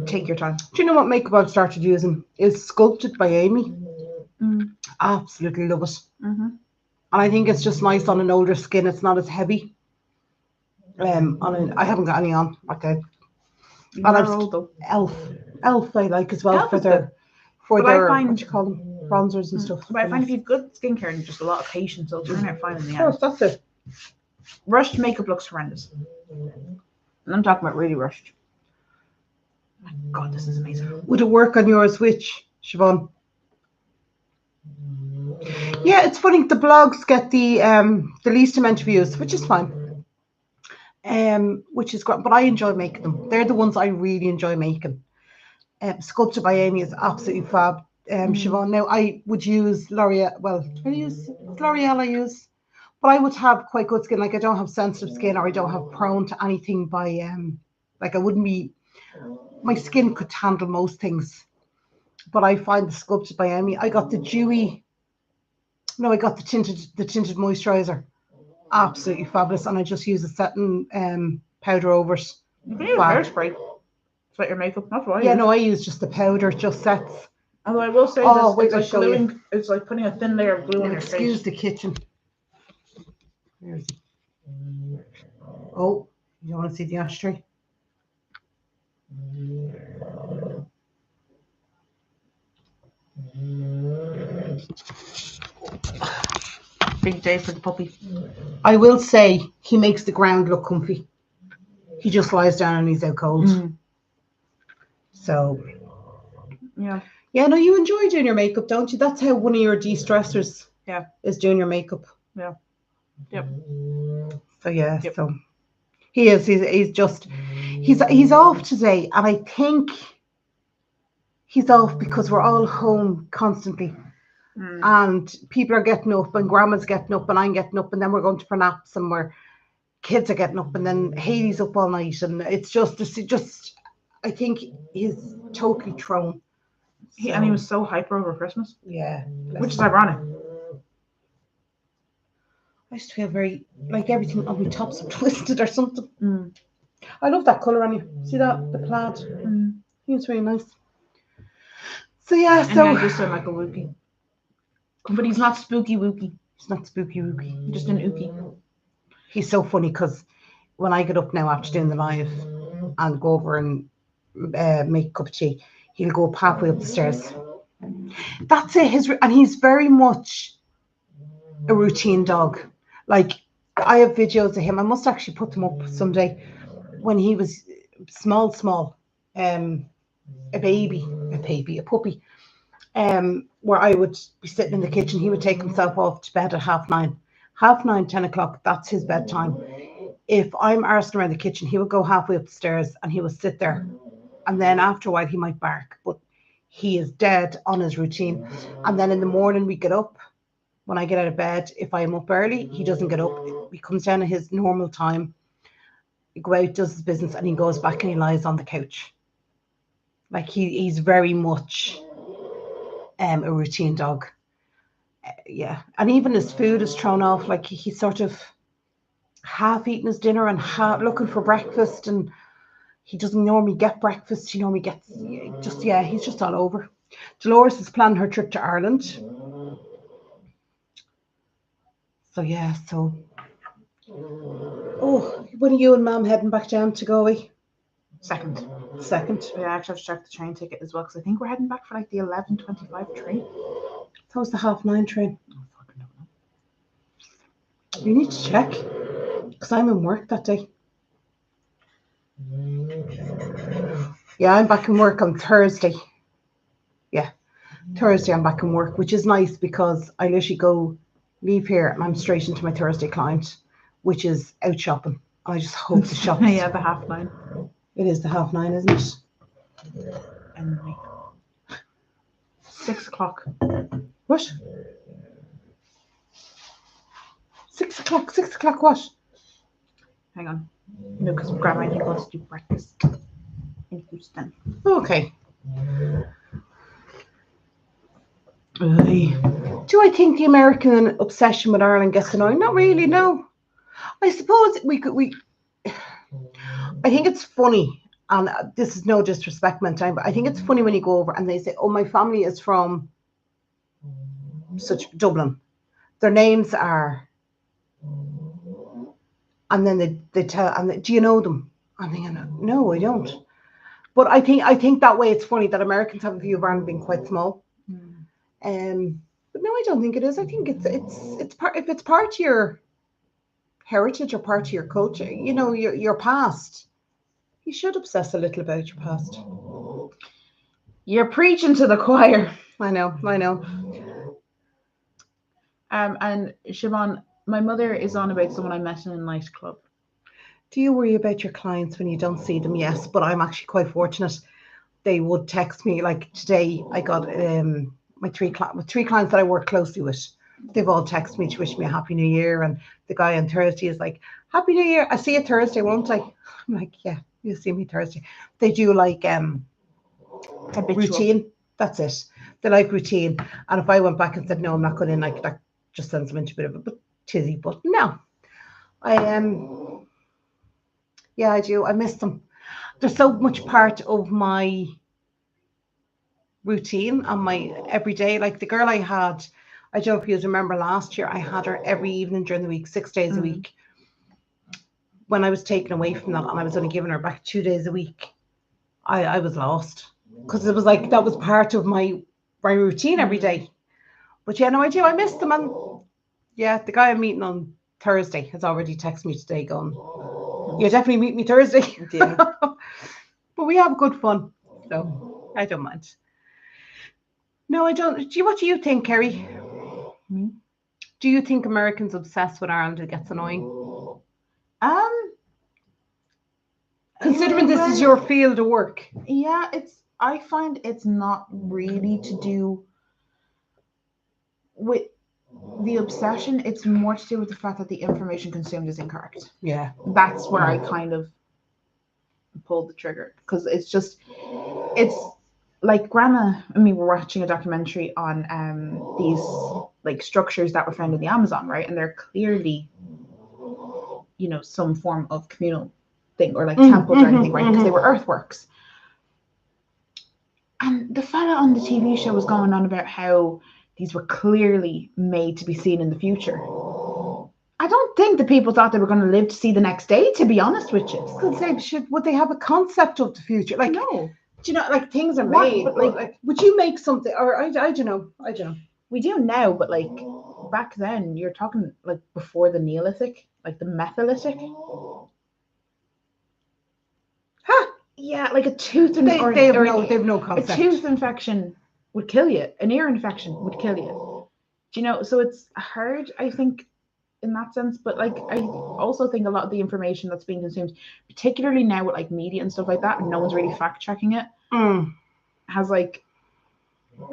Take your time. Do you know what makeup I've started using? Is Sculpted by Amy. Absolutely love it. And I think it's just nice on an older skin. It's not as heavy. I haven't got any on. Okay. Elf I like as well for their what you call them, bronzers and stuff. But I find if you've good skincare and just a lot of patience, it'll turn out fine in the end. That's it. Rushed makeup looks horrendous. And I'm talking about really rushed. Oh my God, this is amazing. Would it work on yours? Which, Siobhan? Yeah, it's funny. The blogs get the least amount of views, which is fine. Which is great, but I enjoy making them. They're the ones I really enjoy making. Sculpted by Amy is absolutely fab. Siobhan, now I would use L'Oreal. Well, L'Oreal I use, but I would have quite good skin. Like I don't have sensitive skin, or I don't have prone to anything by like I wouldn't be. My skin could handle most things, but I find the Sculpted by Amy. I got the dewy. No, I got the tinted moisturizer. Absolutely fabulous, and I just use a setting powder over it. You can use hairspray. It's like your makeup. That's what I use. No, I use just the powder. It just sets. Although I will say this, it's like gluing. It's like putting a thin layer of glue on your face. Excuse the kitchen. Oh, you want to see the ashtray? Big day for the puppy. I will say he makes the ground look comfy. He just lies down and he's out cold. So, yeah. Yeah, no, you enjoy doing your makeup, don't you? That's how one of your de-stressors is doing your makeup. Yeah. Yep. So, yeah, so he is. He's off today, and I think he's off because we're all home constantly. And people are getting up, and Grandma's getting up, and I'm getting up, and then we're going to for naps, and kids are getting up, and then Hayley's up all night, and it's just I think he's totally thrown. And he was so hyper over Christmas. Yeah. Which is ironic. I used to feel very like everything on my tops are twisted or something. I love that colour on you. See that? The plaid. I think it's really nice. So yeah, and I just sound like a Wookie. But he's not spooky Wookie. He's not spooky Wookie. Just an Ookie. He's so funny because when I get up now after doing the live and go over and make a cup of tea, he'll go halfway up the stairs. That's it. And he's very much a routine dog. Like I have videos of him. I must actually put them up someday. When he was small, a puppy. Where I would be sitting in the kitchen, he would take himself off to bed at 9:30. 9:30, 10 o'clock, that's his bedtime. If I'm arsing around the kitchen, he would go halfway up the stairs and he will sit there. And then after a while, he might bark. But he is dead on his routine. And then in the morning, we get up. When I get out of bed, if I am up early, he doesn't get up. He comes down at his normal time. He goes out, does his business, and he goes back and he lies on the couch. Like he's very much a routine dog. Yeah. And even his food is thrown off. Like he's sort of half eating his dinner and half looking for breakfast, and he doesn't normally get breakfast. He normally gets he's just all over. Dolores is planning her trip to Ireland. So yeah, when are you and Mum heading back down to Galway? Second. Yeah, I actually have to check the train ticket as well, because I think we're heading back for like the 11:25 train. That was the 9:30 train. Oh, fucking don't know. You need to check, because I'm in work that day. Yeah, I'm back in work on Thursday. Yeah, Thursday I'm back in work, which is nice because I literally leave here and I'm straight into my Thursday client, which is out shopping. I just hope the shops. Yeah, the 9:30. It is the 9:30, isn't it? Anyway. 6 o'clock. What? 6 o'clock? 6 o'clock what? Hang on. No, because Grandma I think wants to do breakfast in Houston. Okay. Do I think the American obsession with Ireland gets annoying? Not really, no. I suppose I think it's funny, and this is no disrespect meant time, but I think it's funny when you go over and they say, "Oh, my family is from such Dublin. Their names are," and then they tell, and do you know them? I'm thinking, no, I don't. But I think that way it's funny that Americans have a view of Ireland being quite small. But no, I don't think it is. I think it's part, if it's part of your heritage or part of your culture, your past, you should obsess a little about your past. You're preaching to the choir. I know. And Siobhan, my mother is on about someone I met in a nightclub. Do you worry about your clients when you don't see them? Yes, but I'm actually quite fortunate. They would text me. Like today, I got my three clients that I work closely with. They've all texted me to wish me a happy new year, and the guy on Thursday is like, "Happy New Year! I see you Thursday, won't I?" I'm like, "Yeah, you'll see me Thursday." They do like routine. That's it. They like routine. And if I went back and said no, I'm not going in, like that just sends them into a bit of a tizzy. But no, yeah, I do. I miss them. They're so much part of my routine and my everyday. Like the girl I had, I don't know if you remember last year, I had her every evening during the week, 6 days a week. When I was taken away from that and I was only giving her back 2 days a week, I was lost, because it was like that was part of my routine every day. But yeah, no, I do. I miss them. And yeah, the guy I'm meeting on Thursday has already texted me today going, "You definitely meet me Thursday." Yeah. But we have good fun, so I don't mind. No, I don't. What do you think, Kerry? Do you think Americans obsessed with Ireland? It gets annoying. Considering this is your field of work. Yeah, I find it's not really to do with the obsession. It's more to do with the fact that the information consumed is incorrect. Yeah. That's where I kind of pulled the trigger, because it's like Grandma and me were watching a documentary on these like structures that were found in the Amazon, right? And they're clearly, some form of communal thing, or like temples or anything, right? Because they were earthworks. And the fella on the TV show was going on about how these were clearly made to be seen in the future. I don't think the people thought they were going to live to see the next day, to be honest with you. I was going to say, would they have a concept of the future? Like, no. Do you know, like things are made, but like, would you make something? Or I don't know. We do now, but like back then, you're talking like before the Neolithic, like the Metholithic. Huh? Yeah, like a tooth They have no concept. A tooth infection would kill you. An ear infection would kill you. Do you know? So it's hard, I think, in that sense. But like, I also think a lot of the information that's being consumed, particularly now with like media and stuff like that, and no one's really fact checking it, has like,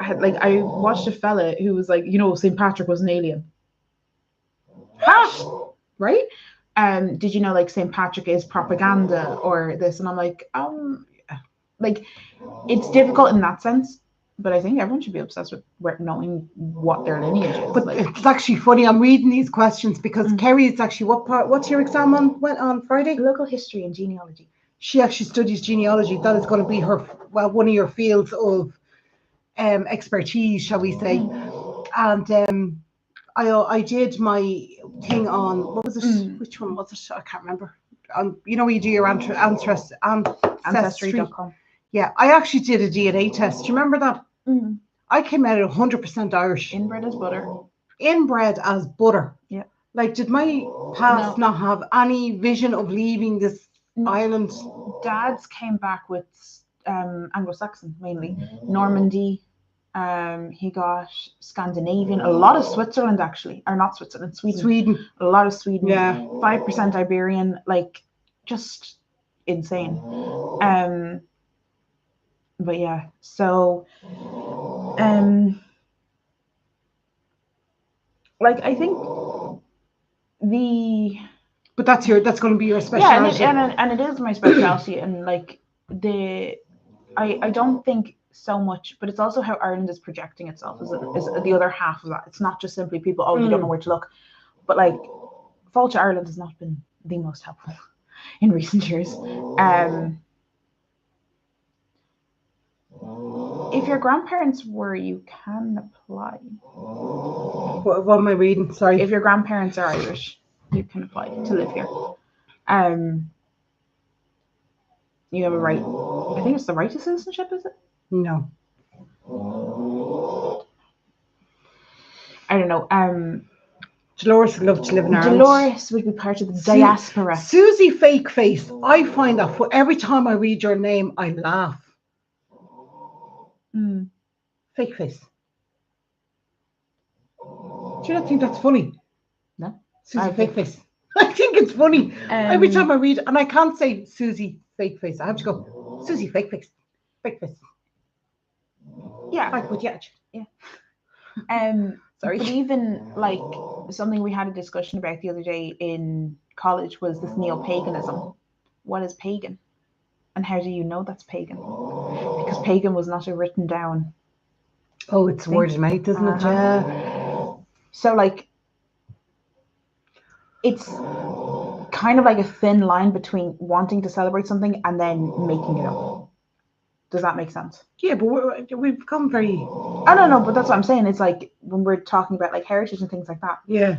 I watched a fella who was like, St. Patrick was an alien. Huh? Right? Did you know like St. Patrick is propaganda or this? And I'm like, like, it's difficult in that sense, but I think everyone should be obsessed with knowing what their lineage is. But like, it's actually funny. I'm reading these questions because Kerry, it's actually what's your exam on Friday? Local history and genealogy. She actually studies genealogy. That is going to be one of your fields of expertise, shall we say? And I did my thing on what was it? Which one was it? I can't remember. Where you do your ancestry.com. Yeah, I actually did a DNA test. Do you remember that? I came out at 100% Irish. Inbred as butter. Inbred as butter. Yeah. Like, did my past not have any vision of leaving this island? Dad's came back with Anglo-Saxon mainly. Normandy. He got Scandinavian, a lot of Switzerland actually, or not Switzerland, Sweden. A lot of Sweden. Yeah. 5% Iberian, like, just insane. But yeah, so like, I think but that's going to be your specialty. Yeah, and it is my specialty, and like I don't think so much, but it's also how Ireland is projecting itself is the other half of that. It's not just simply people, you don't know where to look, but like, Fáilte Ireland has not been the most helpful in recent years. If your grandparents were, you can apply. What am I reading? Sorry. If your grandparents are Irish, you can apply to live here. You have a right. I think it's the right to citizenship, is it? No. I don't know. Dolores would love to live in Ireland. Dolores would be part of the diaspora. Susie Fake Face. I find that every time I read your name, I laugh. Fake Face. Do you not think that's funny? No. Susie Fake Face. I think it's funny. Every time I read, and I can't say Susie Fake Face. I have to go, Susie Fake Face. Fake Face. Yeah. Like with yeah. Sorry. But even like something we had a discussion about the other day in college was this neo-paganism. What is pagan? And how do you know that's pagan? Because pagan was not a written down. Oh, it's word of mouth, isn't it? Yeah. So like, it's kind of like a thin line between wanting to celebrate something and then making it up. Does that make sense? Yeah, but we've become very... I don't know, but that's what I'm saying. It's like when we're talking about like heritage and things like that. Yeah.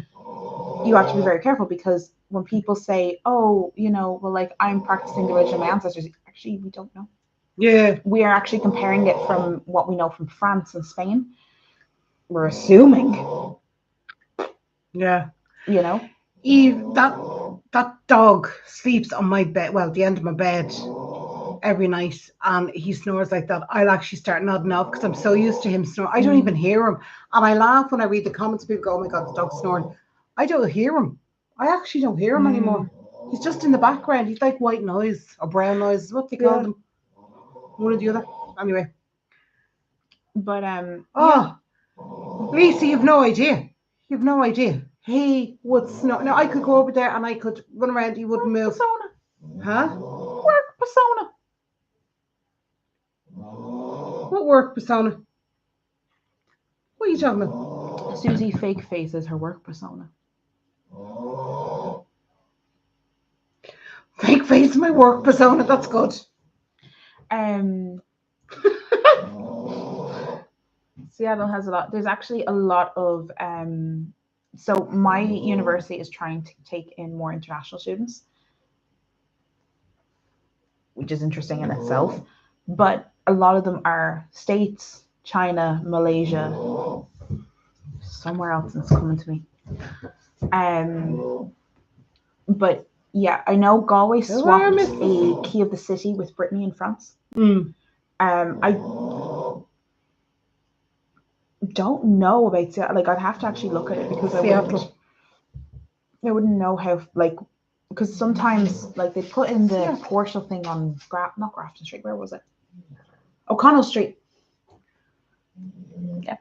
You have to be very careful, because when people say, oh, well, like, I'm practicing the religion of my ancestors, actually, we don't know. Yeah. We are actually comparing it from what we know from France and Spain. We're assuming. Yeah. Eve, that dog sleeps on my bed, well, the end of my bed every night, and he snores like that. I'll actually start nodding off because I'm so used to him snoring. I don't even hear him. And I laugh when I read the comments. People go, oh my God, the dog's snoring. I don't hear him. I actually don't hear him anymore. He's just in the background. He's like white noise or brown noise, is what they call them. One or the other. Anyway. But Lisa, you've no idea. You've no idea. He would snore. Now I could go over there and I could run around. He wouldn't move. Persona. Huh? Work persona. What work persona? What are you talking about? Susie Fake Face is her work persona. Fake Face is my work persona. That's good. Seattle has a lot. There's actually a lot of so my university is trying to take in more international students, which is interesting in itself. But a lot of them are States, China, Malaysia, somewhere else, and it's coming to me. But yeah, I know Galway swapped a key of the city with Brittany in France. I don't know about Seattle. Like, I'd have to actually look at it because Seattle. I wouldn't know how, like, because sometimes, like, they put in the Yeah. portal thing on not Grafton Street. Where was it? O'Connell Street. Yeah.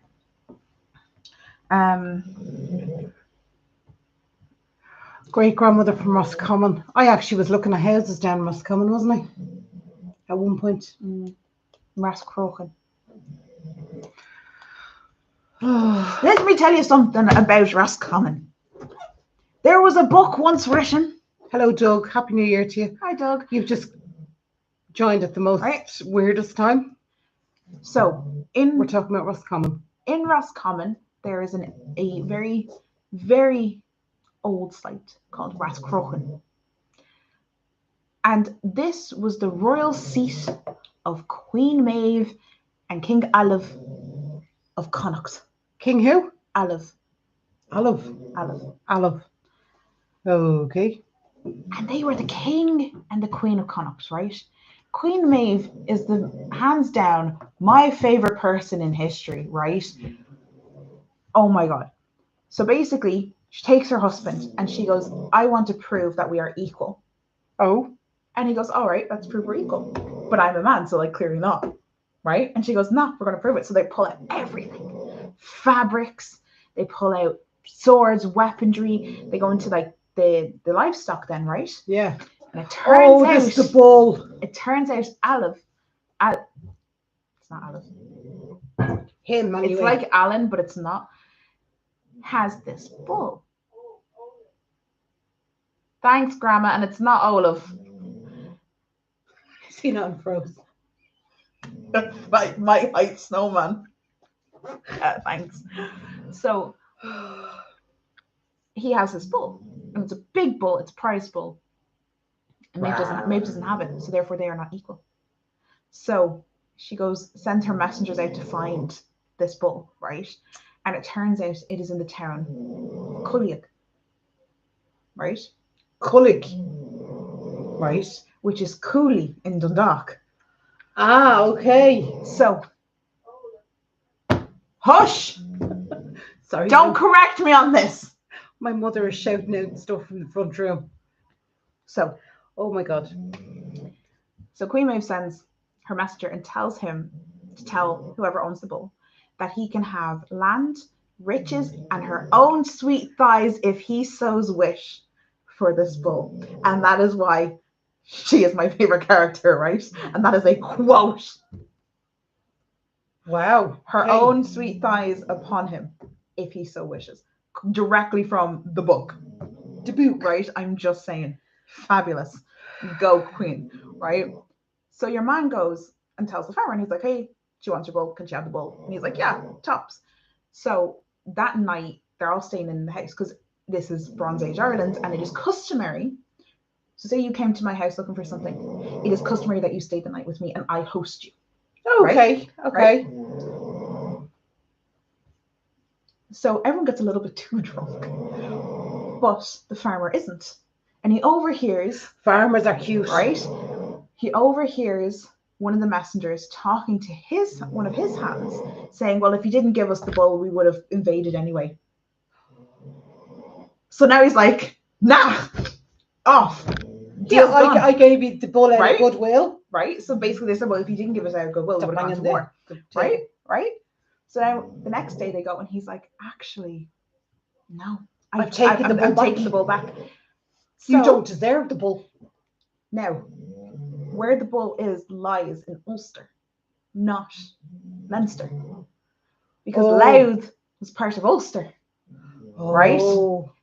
Great grandmother from Roscommon. I actually was looking at houses down in Roscommon, wasn't I? At one point. Roscrogan. Let me tell you something about Roscommon. There was a book once written. Hello, Doug. Happy New Year to you. Hi, Doug. You've just joined at the most weirdest time. So, we're talking about Roscommon. In Roscommon, there is a very, very old site called Roscrogan. And this was the royal seat of Queen Maeve and King Olive of Connacht. King who? Olive. Okay. And they were the king and the queen of Connacht, right? Queen Maeve is hands down my favorite person in history, right? Oh my God. So basically, she takes her husband and she goes, I want to prove that we are equal. Oh. And he goes, all right, let's prove we're equal. But I'm a man, so like clearly not. Right? And she goes, no, we're going to prove it. So they pull out everything. Fabrics. They pull out swords, weaponry. They go into like the livestock then, right? Yeah. And it turns out this the bull. It turns out Olive. It's not Olive. Him, anyway. It's like Alan, but it's not. Has this bull. Thanks, Grandma, and it's not Olaf. Is he not frozen? my height snowman. Thanks. So he has this bull, and it's a big bull. It's a prize bull. And Maeve doesn't have it, so therefore they are not equal. So she sends her messengers out to find this bull, right? And it turns out it is in the town Culliag, right? Culliag, right? Which is Cooley in Dundalk. Ah, okay. So, hush! Sorry. Don't correct me on this. My mother is shouting out stuff from the front room. So, oh my God. So Queen Maeve sends her messenger and tells him to tell whoever owns the bull that he can have land, riches, and her own sweet thighs if he so's wish for this bull. And that is why she is my favorite character, right? And that is a quote. Wow. Her own sweet thighs upon him if he so wishes. Directly from the book. The book. Right? I'm just saying. Fabulous. Go, Queen. Right? So your man goes and tells the farmer, and he's like, hey, she wants your bull. Can she have the bull? And he's like, yeah, tops. So that night, they're all staying in the house because this is Bronze Age Ireland, and it is customary. So say you came to my house looking for something. It is customary that you stay the night with me and I host you. Okay. Right? Okay. So everyone gets a little bit too drunk. But the farmer isn't. And he overhears... Farmers are cute. Right? He overhears one of the messengers talking to one of his hands, saying, well, if you didn't give us the bull, we would have invaded anyway. So now he's like, nah, off. Yeah, I gave you the bull out of goodwill. Right? So basically they said, well, if you didn't give us out of goodwill, we would have gone to war. Right? Right? So now the next day they go and he's like, actually, no. I'm taking the bull back. So, you don't deserve the bull. Now, where the bull lies in Ulster, not Leinster. Because Louth was part of Ulster. Right?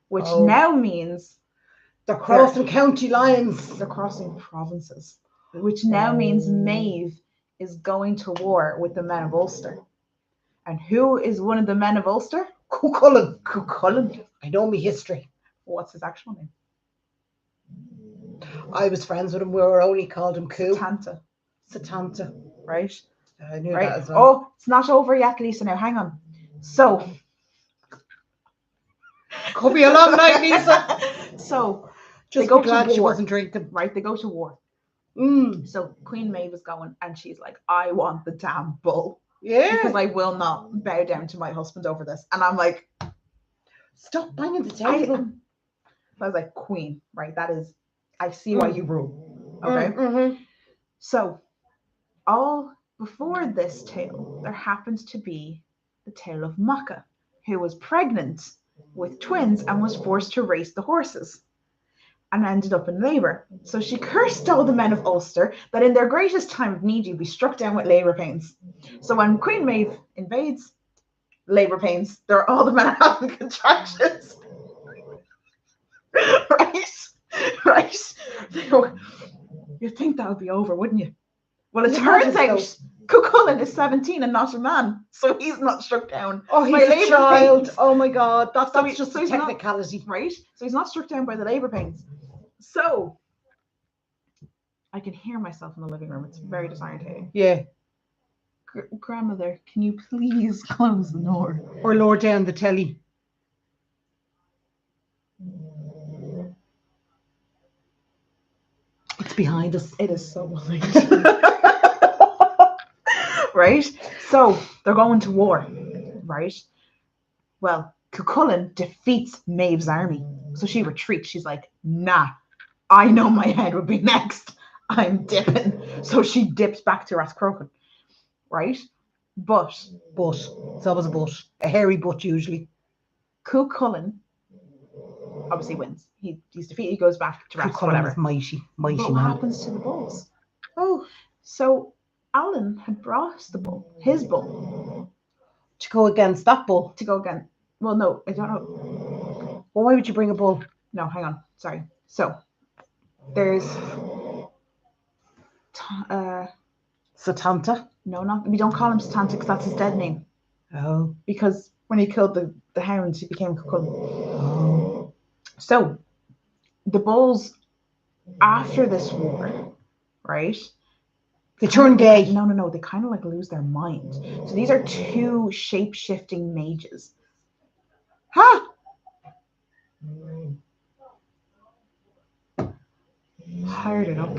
Which now means... They're crossing county lines. They're crossing provinces. Which now means Maeve is going to war with the men of Ulster. And who is one of the men of Ulster? Cuchulainn. I know me history. What's his actual name? I was friends with him. We were only called him Coo. Satanta. Right? I knew that as well. Oh, it's not over yet, Lisa. Now, hang on. So. Could be a long night, Lisa. So. Just go glad she wasn't drinking. Right? They go to war. So Queen Maeve is going and she's like, I want the damn bull. Yeah. Because I will not bow down to my husband over this. And I'm like, stop banging the table. I was like, queen, right? That is, I see why you rule. Okay. Mm-hmm. So, all before this tale, there happens to be the tale of Macha, who was pregnant with twins and was forced to race the horses and ended up in labour. So she cursed all the men of Ulster that in their greatest time of need you'd be struck down with labour pains. So when Queen Maeve invades, labour pains, all the men are having contractions. Right? You'd think that would be over, wouldn't you? Well, it turns out Cuchulainn is 17 and not a man, so he's not struck down. Oh, he's a child. Oh my God, that's just a technicality, right? So he's not struck down by the labour pains. So I can hear myself in the living room. It's very disorientating. Yeah. Grandmother, can you please close the door? Or lower down the telly. It's behind us. It is so behind. Right? So they're going to war. Right? Well, Cuchulainn defeats Maeve's army. So she retreats. She's like, nah, I know my head would be next. I'm dipping. So she dips back to Rathcrogan. Right? But. It's always a but. A hairy but usually. Cuchulainn obviously wins. He's defeated. He goes back to Rath, whatever. Is mighty but man. What happens to the bulls? Oh. So Alan had brought the bull, his bull. To go against that bull? To go against. Well, no, I don't know. Well, why would you bring a bull? No, hang on. Sorry. So there's Satanta? No, we don't call him Satanta because that's his dead name. Oh. Because when he killed the hounds, he became Cuchulainn. Oh. So the bulls, after this war, right? They turn gay. No. They kind of like lose their mind. So these are two shape-shifting mages. Huh? Hired it up.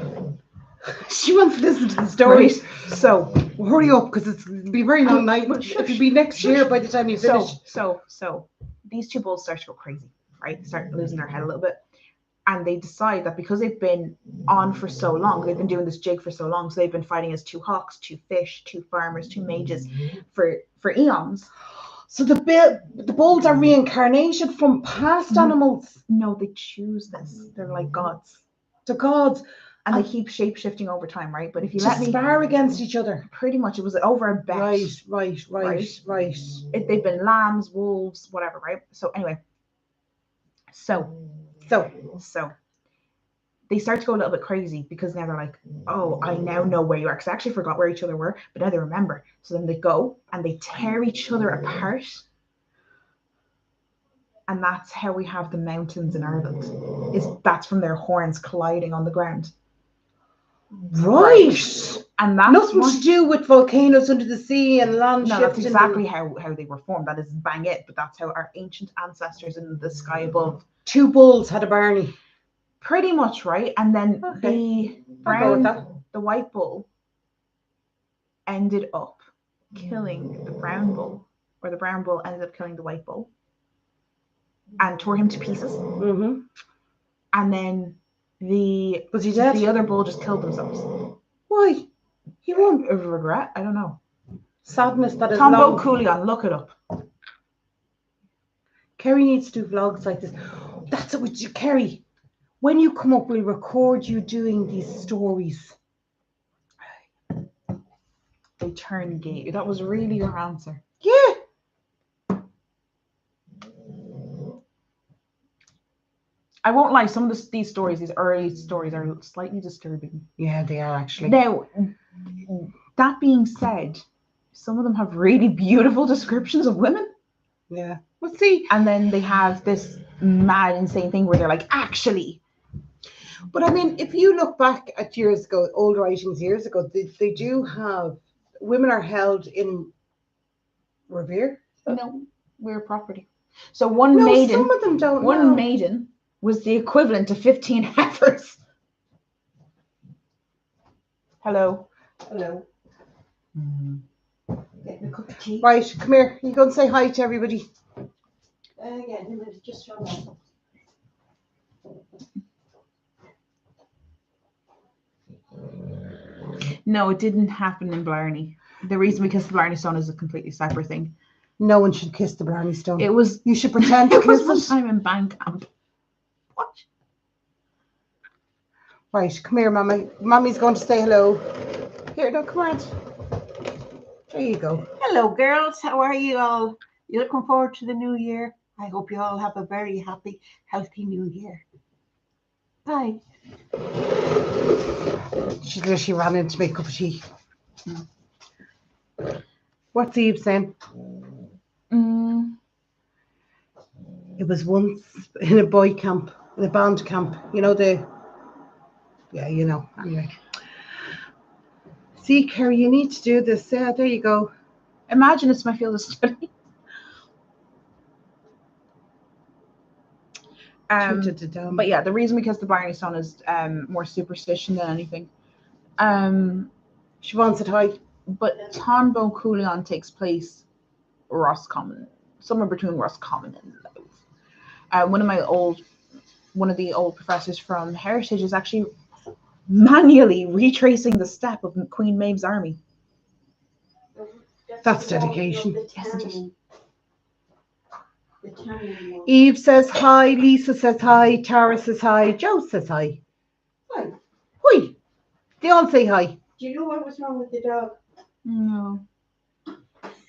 She wants to listen to the story. Right. So hurry up, because it'll be a very long night. It'll be next year by the time you finish. So these two bulls start to go crazy, right? They start losing their head a little bit. And they decide that because they've been on for so long, they've been doing this jig for so long, so they've been fighting as two hawks, two fish, two farmers, two mages for eons. So the bulls are reincarnation from past animals? No, they choose this. They're like gods. They're gods. And they keep shape-shifting over time, right? But if you let me spar against each other. Pretty much, it was over a bet. Right. They've been lambs, wolves, whatever, right? So anyway. So they start to go a little bit crazy because now they're like, oh, I now know where you are. Because I actually forgot where each other were, but now they remember. So then they go and they tear each other apart. And that's how we have the mountains in Ireland. That's from their horns colliding on the ground. Right. And that's nothing to do with volcanoes under the sea and land shifting. No, that's exactly how they were formed. That is bang it. But that's how our ancient ancestors in the sky above. Two bulls had a Barney. Pretty much, right? And then the white bull ended up killing the brown bull, or the brown bull ended up killing the white bull and tore him to pieces. Mm-hmm. And then was he dead? The other bull just killed themselves. Why? He won. A regret? I don't know. Sadness that is Tombo Coolion, look it up. Kerry needs to do vlogs like this. That's what you, Kerry. When you come up, we'll record you doing these stories. They turn gay. That was really your answer. Yeah. I won't lie. Some of these stories, these early stories, are slightly disturbing. Yeah, they are actually. Now, that being said, some of them have really beautiful descriptions of women. Yeah. Let's see. And then they have this mad, insane thing where they're like, actually. But I mean, if you look back at years ago, old writings years ago, they do have, women are held in revere. No, we're property. So one maiden. Some of them don't. One maiden was the equivalent to 15 heifers. Hello. Getting a cup of tea. Right, come here. You go and say hi to everybody. Yeah, just shut up. No, it didn't happen in Blarney. The reason we kissed the Blarney Stone is a completely separate thing. No one should kiss the Blarney Stone. It was. You should pretend to It was kiss one it. time in band camp. What? Right, come here, Mummy. Mummy's going to say hello. Here, no, come on. There you go. Hello, girls. How are you all? You looking forward to the new year? I hope you all have a very happy, healthy new year. Bye. She literally ran in to make a cup of tea. What's Eve saying? It was once in a boy camp, in a band camp. You know yeah, you know. Anyway. See, Kerry, you need to do this. Yeah, there you go. Imagine it's my field of study. But yeah, the reason we kissed the Blarney Stone is more superstition than anything. She wants it high. But Tonbo Coolion takes place Roscommon, somewhere between Roscommon and Louth. One of the old professors from Heritage is actually manually retracing the step of Queen Maeve's army. That's dedication. Yes, it is. Eve says hi, Lisa says hi, Tara says hi, Joe says hi. Hi. Hi. They all say hi. Do you know what was wrong with the dog? No.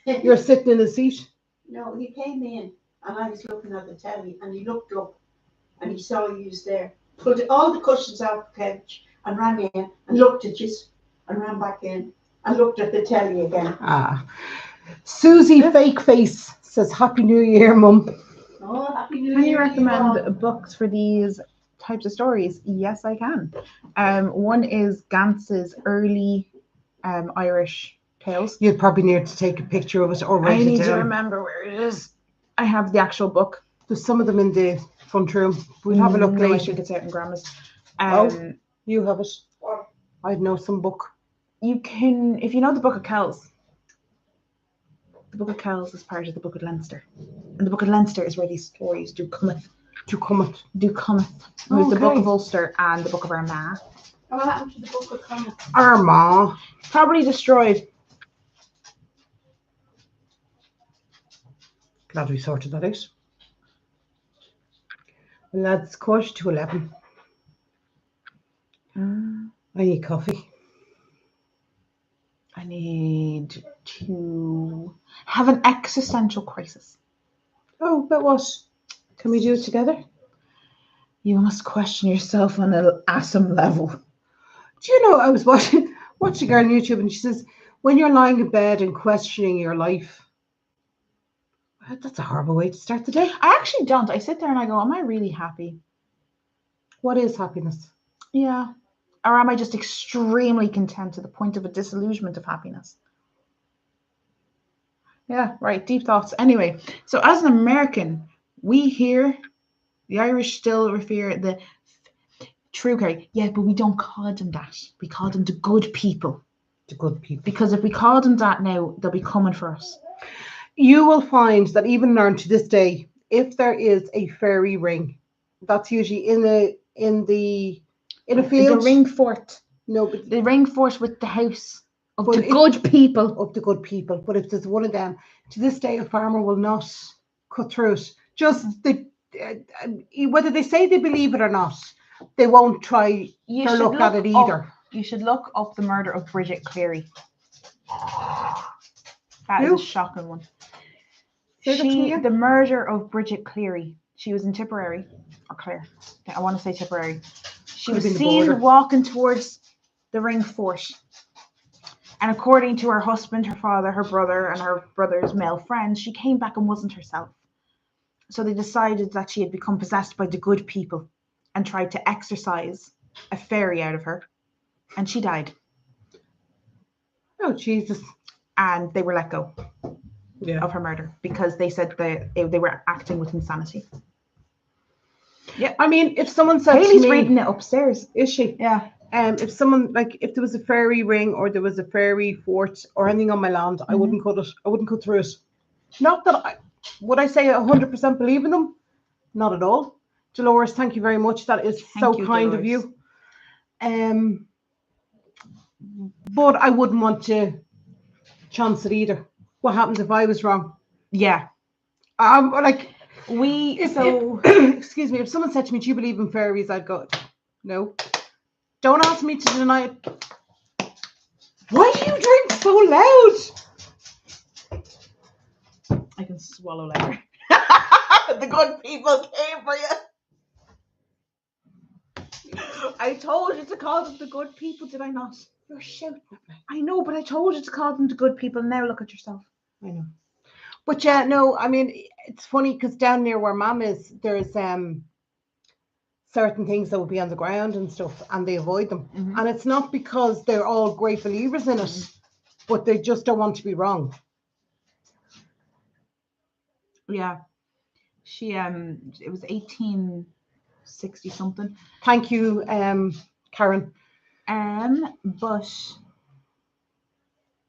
You're sitting in the seat. No, he came in and I was looking at the telly and he looked up and he saw you there. Put all the cushions off the couch and ran in and looked at you and ran back in and looked at the telly again. Susie Fake Face says Happy New Year, Mum. Oh, Happy New Year. Can you recommend books for these types of stories? Yes, I can. One is Gantz's early Irish tales. You'd probably need to take a picture of it or write I it need down. to remember where it is. I have the actual book. There's some of them in the front room. We'll have a look No, I later. think it's out in Grandma's. You have it. I'd know some book. You can, if you know the Book of Kells. The Book of Kells is part of the Book of Leinster. And the Book of Leinster is where these stories do cometh. There's the Book of Ulster and the Book of Armagh. What happened to the Book of Common? Armagh. Probably destroyed. Glad we sorted that out. And that's 11:15. I need coffee. I need to have an existential crisis. Oh, but what? Can we do it together? You must question yourself on an atom level. Do you know, I was watching a girl on YouTube and she says, when you're lying in bed and questioning your life, that's a horrible way to start the day. I actually don't. I sit there and I go, am I really happy? What is happiness? Yeah. Or am I just extremely content to the point of a disillusionment of happiness? Yeah, right. Deep thoughts. Anyway, so as an American, we here, the Irish still revere the true Kerry. Yeah, but we don't call them that. We call them the good people. The good people. Because if we call them that now, they'll be coming for us. You will find that even in Ireland to this day, if there is a fairy ring, that's usually in a field. The ring fort. No, but the ring fort with the house of but the good people. Of the good people. But if there's one of them, to this day, a farmer will not cut through it. Just whether they say they believe it or not, they won't try to look at it either. You should look up the murder of Bridget Cleary. That is a shocking one. The murder of Bridget Cleary. She was in Tipperary, or Clare. I want to say Tipperary. She was seen walking towards the ring fort. And according to her husband, her father, her brother, and her brother's male friends, she came back and wasn't herself. So they decided that she had become possessed by the good people and tried to exorcise a fairy out of her. And she died. Oh, Jesus. And they were let go of her murder because they said they were acting with insanity. Yeah, I mean, if someone said Haley's to me, reading it upstairs. Is she? Yeah. If someone, like, if there was a fairy ring or there was a fairy fort or anything on my land, I wouldn't cut it. I wouldn't cut through it. Not that would I say 100% believe in them? Not at all. Dolores, thank you very much. That is so you, kind of you. But I wouldn't want to chance it either. What happens if I was wrong? Yeah. Like if excuse me, if someone said to me, "Do you believe in fairies?" I'd go, "No." Don't ask me to deny it. Why do you drink so loud? I can swallow later. The good people came for you. I told you to call them the good people, did I not? You're shouting at me. I know, but I told you to call them the good people. Now look at yourself. I know. But yeah, no, I mean, it's funny because down near where Mum is, there's certain things that will be on the ground and stuff, and they avoid them. Mhm. And it's not because they're all great believers in it, but they just don't want to be wrong. Yeah. She it was 1860 something. Thank you, Karen. But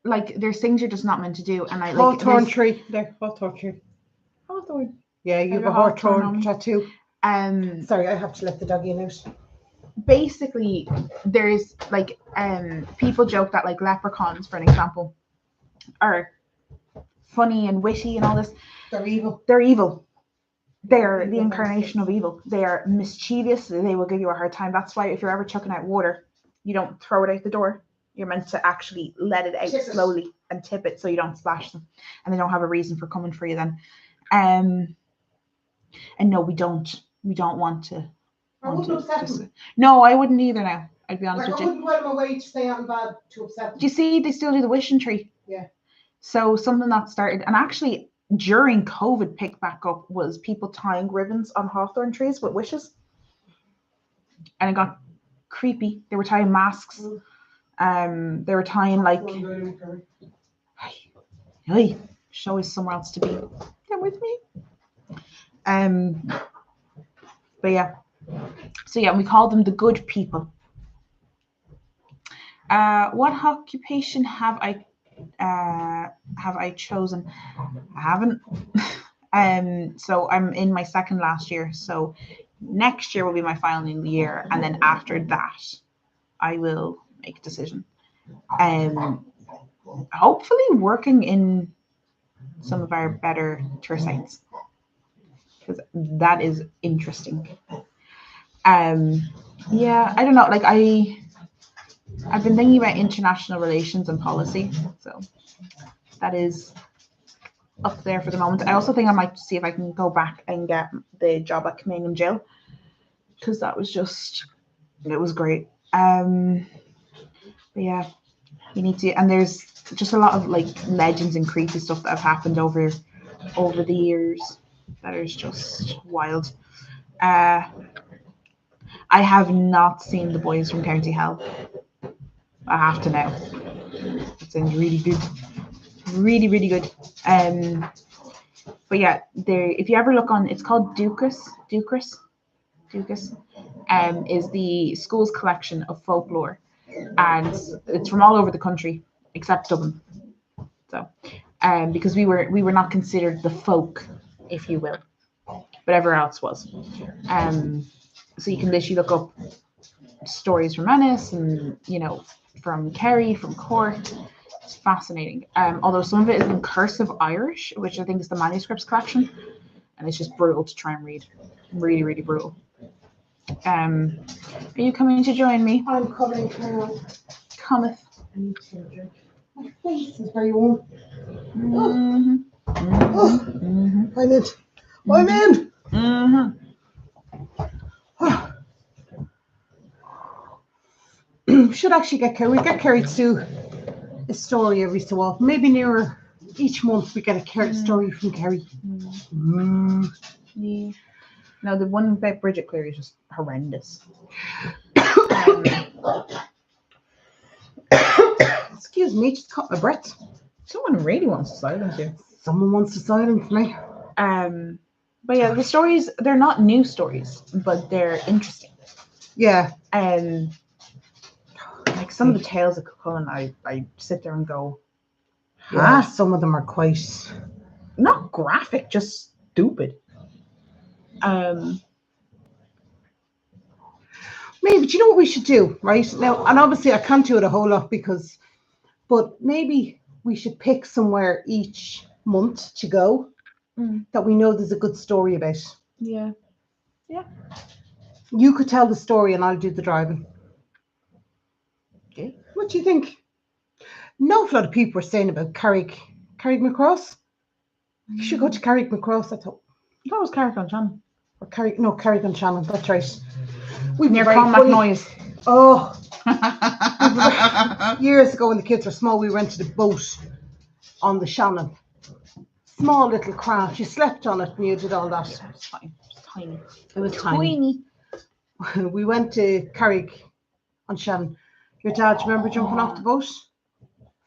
like there's things you're just not meant to do, and I like Hawthorn tree. There, hawthorn tree. Hawthorn. Yeah, you have a hawthorn hawthorn tattoo. Sorry, I have to let the doggy in out. Basically, there's like people joke that like leprechauns, for an example, are funny and witty and all this. They're evil. They're evil. They're the incarnation of evil. They are mischievous. They will give you a hard time. That's why if you're ever chucking out water, you don't throw it out the door. You're meant to actually let it out slowly and tip it so you don't splash them, and they don't have a reason for coming for you then. And no, we don't want to. I wouldn't upset them. No, I wouldn't either now. I'd be honest with you. I wouldn't go out of my way to stay on bad to upset them. Do you see, they still do the wishing tree? Yeah. So something that started, and actually during COVID picked back up, was people tying ribbons on hawthorn trees with wishes. And it got creepy. They were tying masks. They were tying like, hey, show us somewhere else to be. Come with me. But yeah. So yeah, we call them the good people. What occupation have I chosen? I haven't. So I'm in my second last year. So next year will be my final year, and then after that, I will make a decision. Hopefully working in some of our better tour sites, because that is interesting. Yeah, I don't know. Like I've been thinking about international relations and policy, so that is up there for the moment. I also think I might see if I can go back and get the job at Canadian Jail, because that was it was great. But yeah, you need to, and there's just a lot of like legends and creepy stuff that have happened over the years that is just wild. I have not seen The Boys from County Hell. I have to now. It sounds really good. Really, really good. But yeah, if you ever look on, it's called Ducas, is the school's collection of folklore, and it's from all over the country except Dublin. So, because we were not considered the folk, if you will, but everywhere else was. So you can literally look up stories from Ennis and from Kerry, from Cork. It's fascinating. Although some of it is in cursive Irish, which I think is the manuscripts collection, and it's just brutal to try and read. Really, really brutal. Are you coming to join me? I'm coming, Carol. Cometh. I need to get a drink. My face is very warm. Mm-hmm. Mm-hmm. I'm in. I'm in. Mm-hmm. Should actually get Kerry. We get Kerry to do a story every so often. Maybe nearer each month we get a story from Kerry. Yeah. No, the one about Bridget Cleary is just horrendous. Excuse me, just caught my breath. Someone really wants to silence you. Someone wants to silence me. But yeah, the stories, they're not new stories, but they're interesting. Yeah. Like some of the tales of Cuchulainn, I sit there and go, yeah. Some of them are quite not graphic, just stupid. maybe, do you know what we should do, right? Now, and obviously I can't do it a whole lot but maybe we should pick somewhere each month to go that we know there's a good story about. Yeah. You could tell the story and I'll do the driving. Okay. What do you think? No, a lot of people were saying about Carrickmacross. You should go to Carrickmacross, I thought. That was Carrick-on-Shannon. Or Carrick-on-Shannon, that's right. We Near were very funny. Clonmacnoise. Oh, years ago when the kids were small, we rented a boat on the Shannon. Small little craft. You slept on it and you did all that. Yeah, it's fine. It's tiny. It was tiny. We went to Carrick-on-Shannon. Your dad, do you remember jumping off the boat?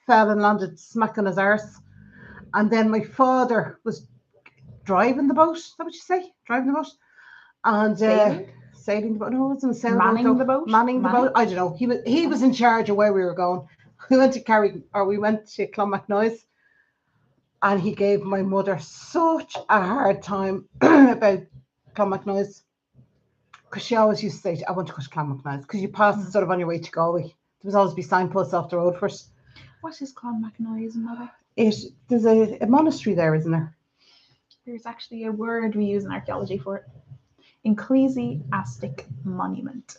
Fell and landed smack on his arse. And then my father was driving the boat. Is that what you say? Driving the boat? And sailing the boat. No, it wasn't a sailboat. Manning the boat? Manning the boat. I don't know. He was in charge of where we were going. We went to Clonmacnoise. And he gave my mother such a hard time about Clonmacnoise. Because she always used to say, I want to go to Clonmacnoise. Because you pass it sort of on your way to Galway. There was always be signposts off the road for it. What is Clonmacnoise, mother? There's a monastery there, isn't there? There's actually a word we use in archaeology for it. Ecclesiastic monument.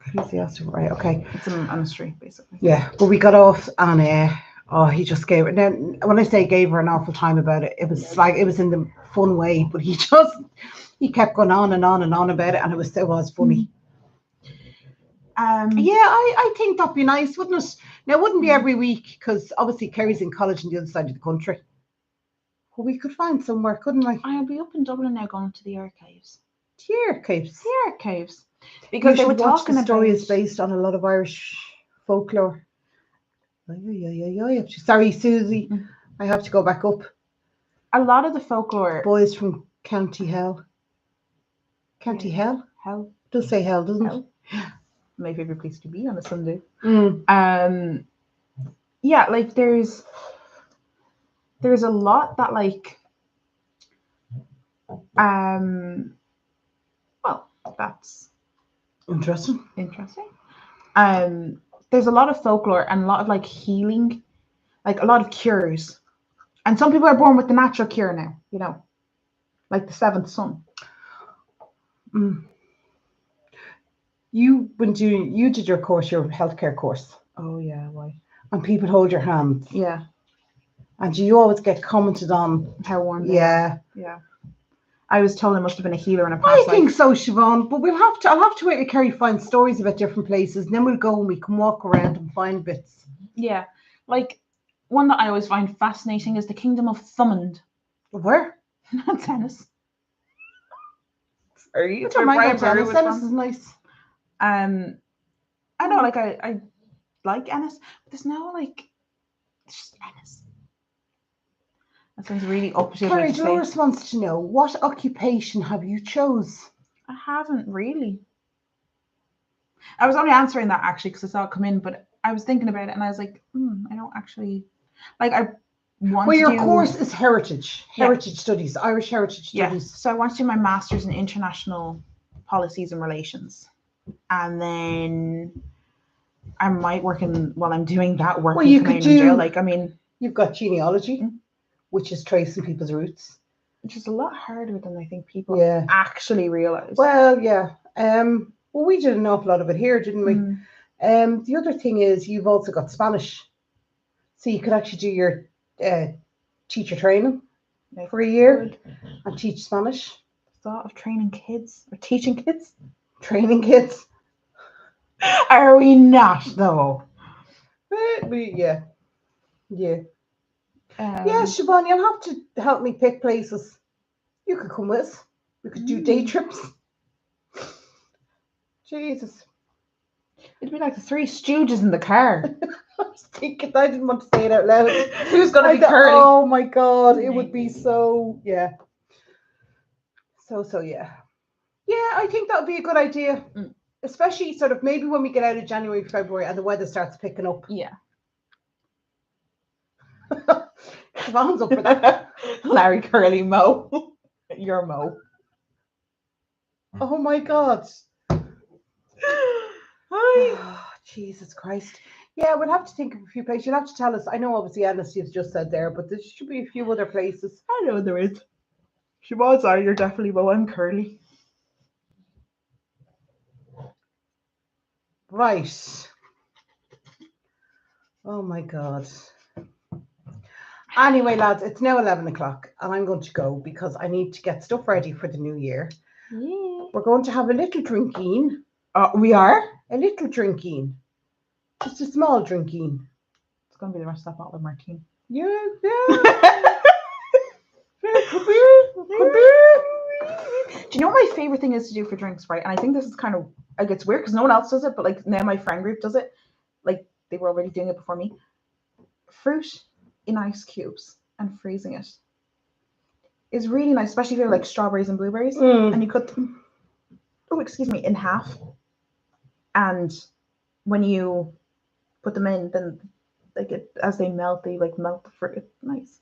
Ecclesiastic, right, okay. It's a monastery, basically. Yeah, but we got off and he just gave her. Now, when I say gave her an awful time about it, it was like it was in the fun way, but he kept going on and on and on about it, and it was funny. Yeah, I think that'd be nice, wouldn't it? Now, it wouldn't be every week because obviously Kerry's in college on the other side of the country. But we could find somewhere, couldn't we? I'll be up in Dublin now going to the archives. The archives. The archives. Because they were talking about stories based on a lot of Irish folklore. Sorry, Susie. I have to go back up. A lot of the folklore. Boys from County Hell. County Hell? Hell. It does say hell, doesn't it? My favorite place to be on a Sunday. Yeah, like there's a lot that like well, that's interesting. There's a lot of folklore and a lot of like healing, like a lot of cures. And some people are born with the natural cure now, you know, like the seventh son. You did your course, your healthcare course. Oh yeah, why? And people hold your hands. Yeah. And you always get commented on how warm they are. Yeah. I was told I must have been a healer in a past life. I think so, Siobhan. But I'll have to wait till Kerry finds stories about different places, and then we'll go and we can walk around and find bits. Yeah. Like one that I always find fascinating is the Kingdom of Thomond. Where? That's Ennis. Sorry. It's where Brian Ennis is nice. I know, like I like Ennis, but there's no like it's just Ennis. That sounds really uppity. Kerry, Doris wants to know, what occupation have you chose? I haven't really. I was only answering that actually because I saw it come in, but I was thinking about it and I was like, I don't actually like. I want. Well, your course is heritage studies, Irish heritage studies. Yeah. So I want to do my master's in international policies and relations, and then I might while I'm doing that work. Well, you could do. Jail. Like, I mean, you've got genealogy. Which is tracing people's roots. Which is a lot harder than I think people actually realise. Well, yeah. Well, we did an awful lot of it here, didn't we? The other thing is you've also got Spanish. So you could actually do your teacher training for a year and teach Spanish. The thought of training kids or teaching kids? Training kids. Are we not, though? Yeah. Yeah, Siobhan, you'll have to help me pick places. You could come with us. We could do day trips. Jesus. It'd be like the Three Stooges in the car. I was thinking, I didn't want to say it out loud. Who's going to be curly? Oh my God, it would be so, yeah. So, yeah. Yeah, I think that would be a good idea. Especially sort of maybe when we get out of January, February and the weather starts picking up. Yeah. Siobhan's up for that. Larry Curly Mo. You're Mo. Oh my God. Oh, Jesus Christ. Yeah, we'll have to think of a few places. You'll have to tell us. I know obviously Ennis you've just said there, but there should be a few other places. I know there is. Siobhan's are, you're definitely Mo. I'm Curly. Right. Oh my God. Anyway, lads, it's now 11 o'clock and I'm going to go because I need to get stuff ready for the new year. Yeah. We're going to have a little drinking. We are? A little drinking. Just a small drinking. It's going to be the rest of that bottle of martini. Yeah. Could be. Do you know what my favorite thing is to do for drinks, right? And I think this is kind of, like, it's weird because no one else does it, but like now my friend group does it. Like they were already doing it before me. Fruit in ice cubes and freezing it is really nice, especially if you have like strawberries and blueberries and you cut them, in half. And when you put them in, then like as they melt, they like melt the fruit. It's nice.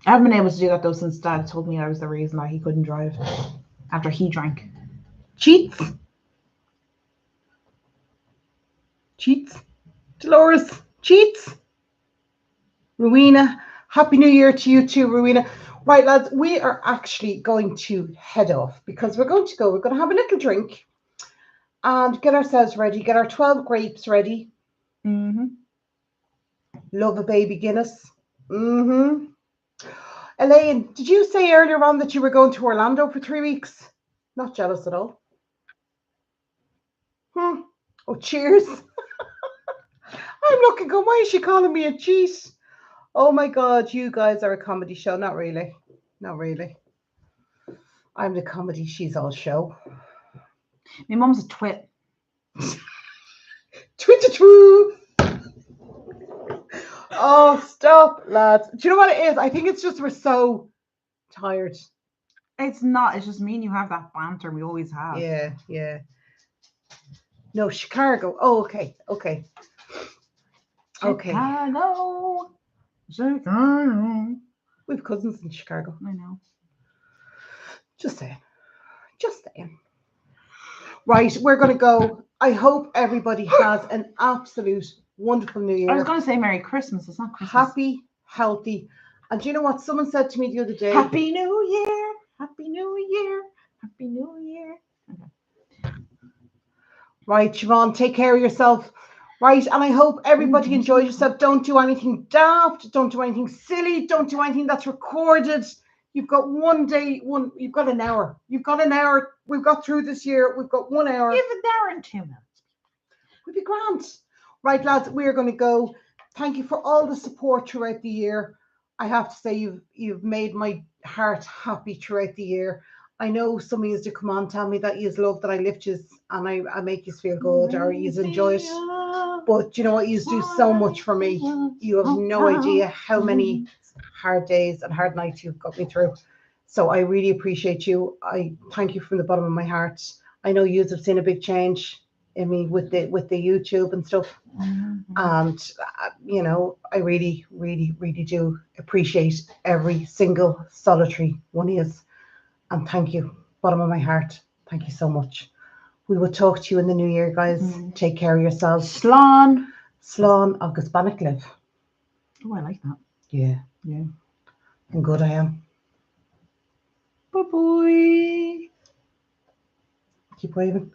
I haven't been able to do that though since Dad told me I was the reason why he couldn't drive after he drank. Cheats. Dolores, cheats. Rowena, Happy New Year to you too, Rowena. Right, lads, we are actually going to head off because we're going to have a little drink and get ourselves ready, get our 12 grapes ready. Mm-hmm. Love a baby Guinness. Mm-hmm. Elaine, did you say earlier on that you were going to Orlando for 3 weeks? Not jealous at all. Oh, cheers. I'm looking good. Why is she calling me a cheat? Oh my God, you guys are a comedy show. Not really. Not really. I'm the comedy, she's all show. My mum's a twit. Twittertroo. Oh, stop, lads. Do you know what it is? I think it's just we're so tired. It's not. It's just me and you have that banter we always have. Yeah. No, Chicago. Oh, okay. Chicago. We have cousins in Chicago. I know. Just saying. Right, we're going to go. I hope everybody has an absolute wonderful New Year. I was going to say Merry Christmas. It's not Christmas. Happy, healthy. And do you know what? Someone said to me the other day. Happy New Year. Happy New Year. Happy New Year. Okay. Right, Siobhan, take care of yourself. Right, and I hope everybody enjoys yourself. Don't do anything daft. Don't do anything silly. Don't do anything that's recorded. You've got you've got an hour. You've got an hour. We've got through this year. We've got 1 hour. Give an hour and 2 minutes. We'll be grand. Right, lads, we're going to go. Thank you for all the support throughout the year. I have to say you've made my heart happy throughout the year. I know some of you to come on tell me that you love that I lift you and I make you feel good or you enjoy it. But you know what? You do so much for me. You have no idea how many hard days and hard nights you've got me through. So I really appreciate you. I thank you from the bottom of my heart. I know you have seen a big change in me with the YouTube and stuff. And you know, I really do appreciate every single solitary one of you. And thank you, bottom of my heart. Thank you so much. We will talk to you in the new year, guys. Take care of yourselves. Slán agus banach live. Oh, I like that. Yeah. And good I am. Bye-bye. Keep waving.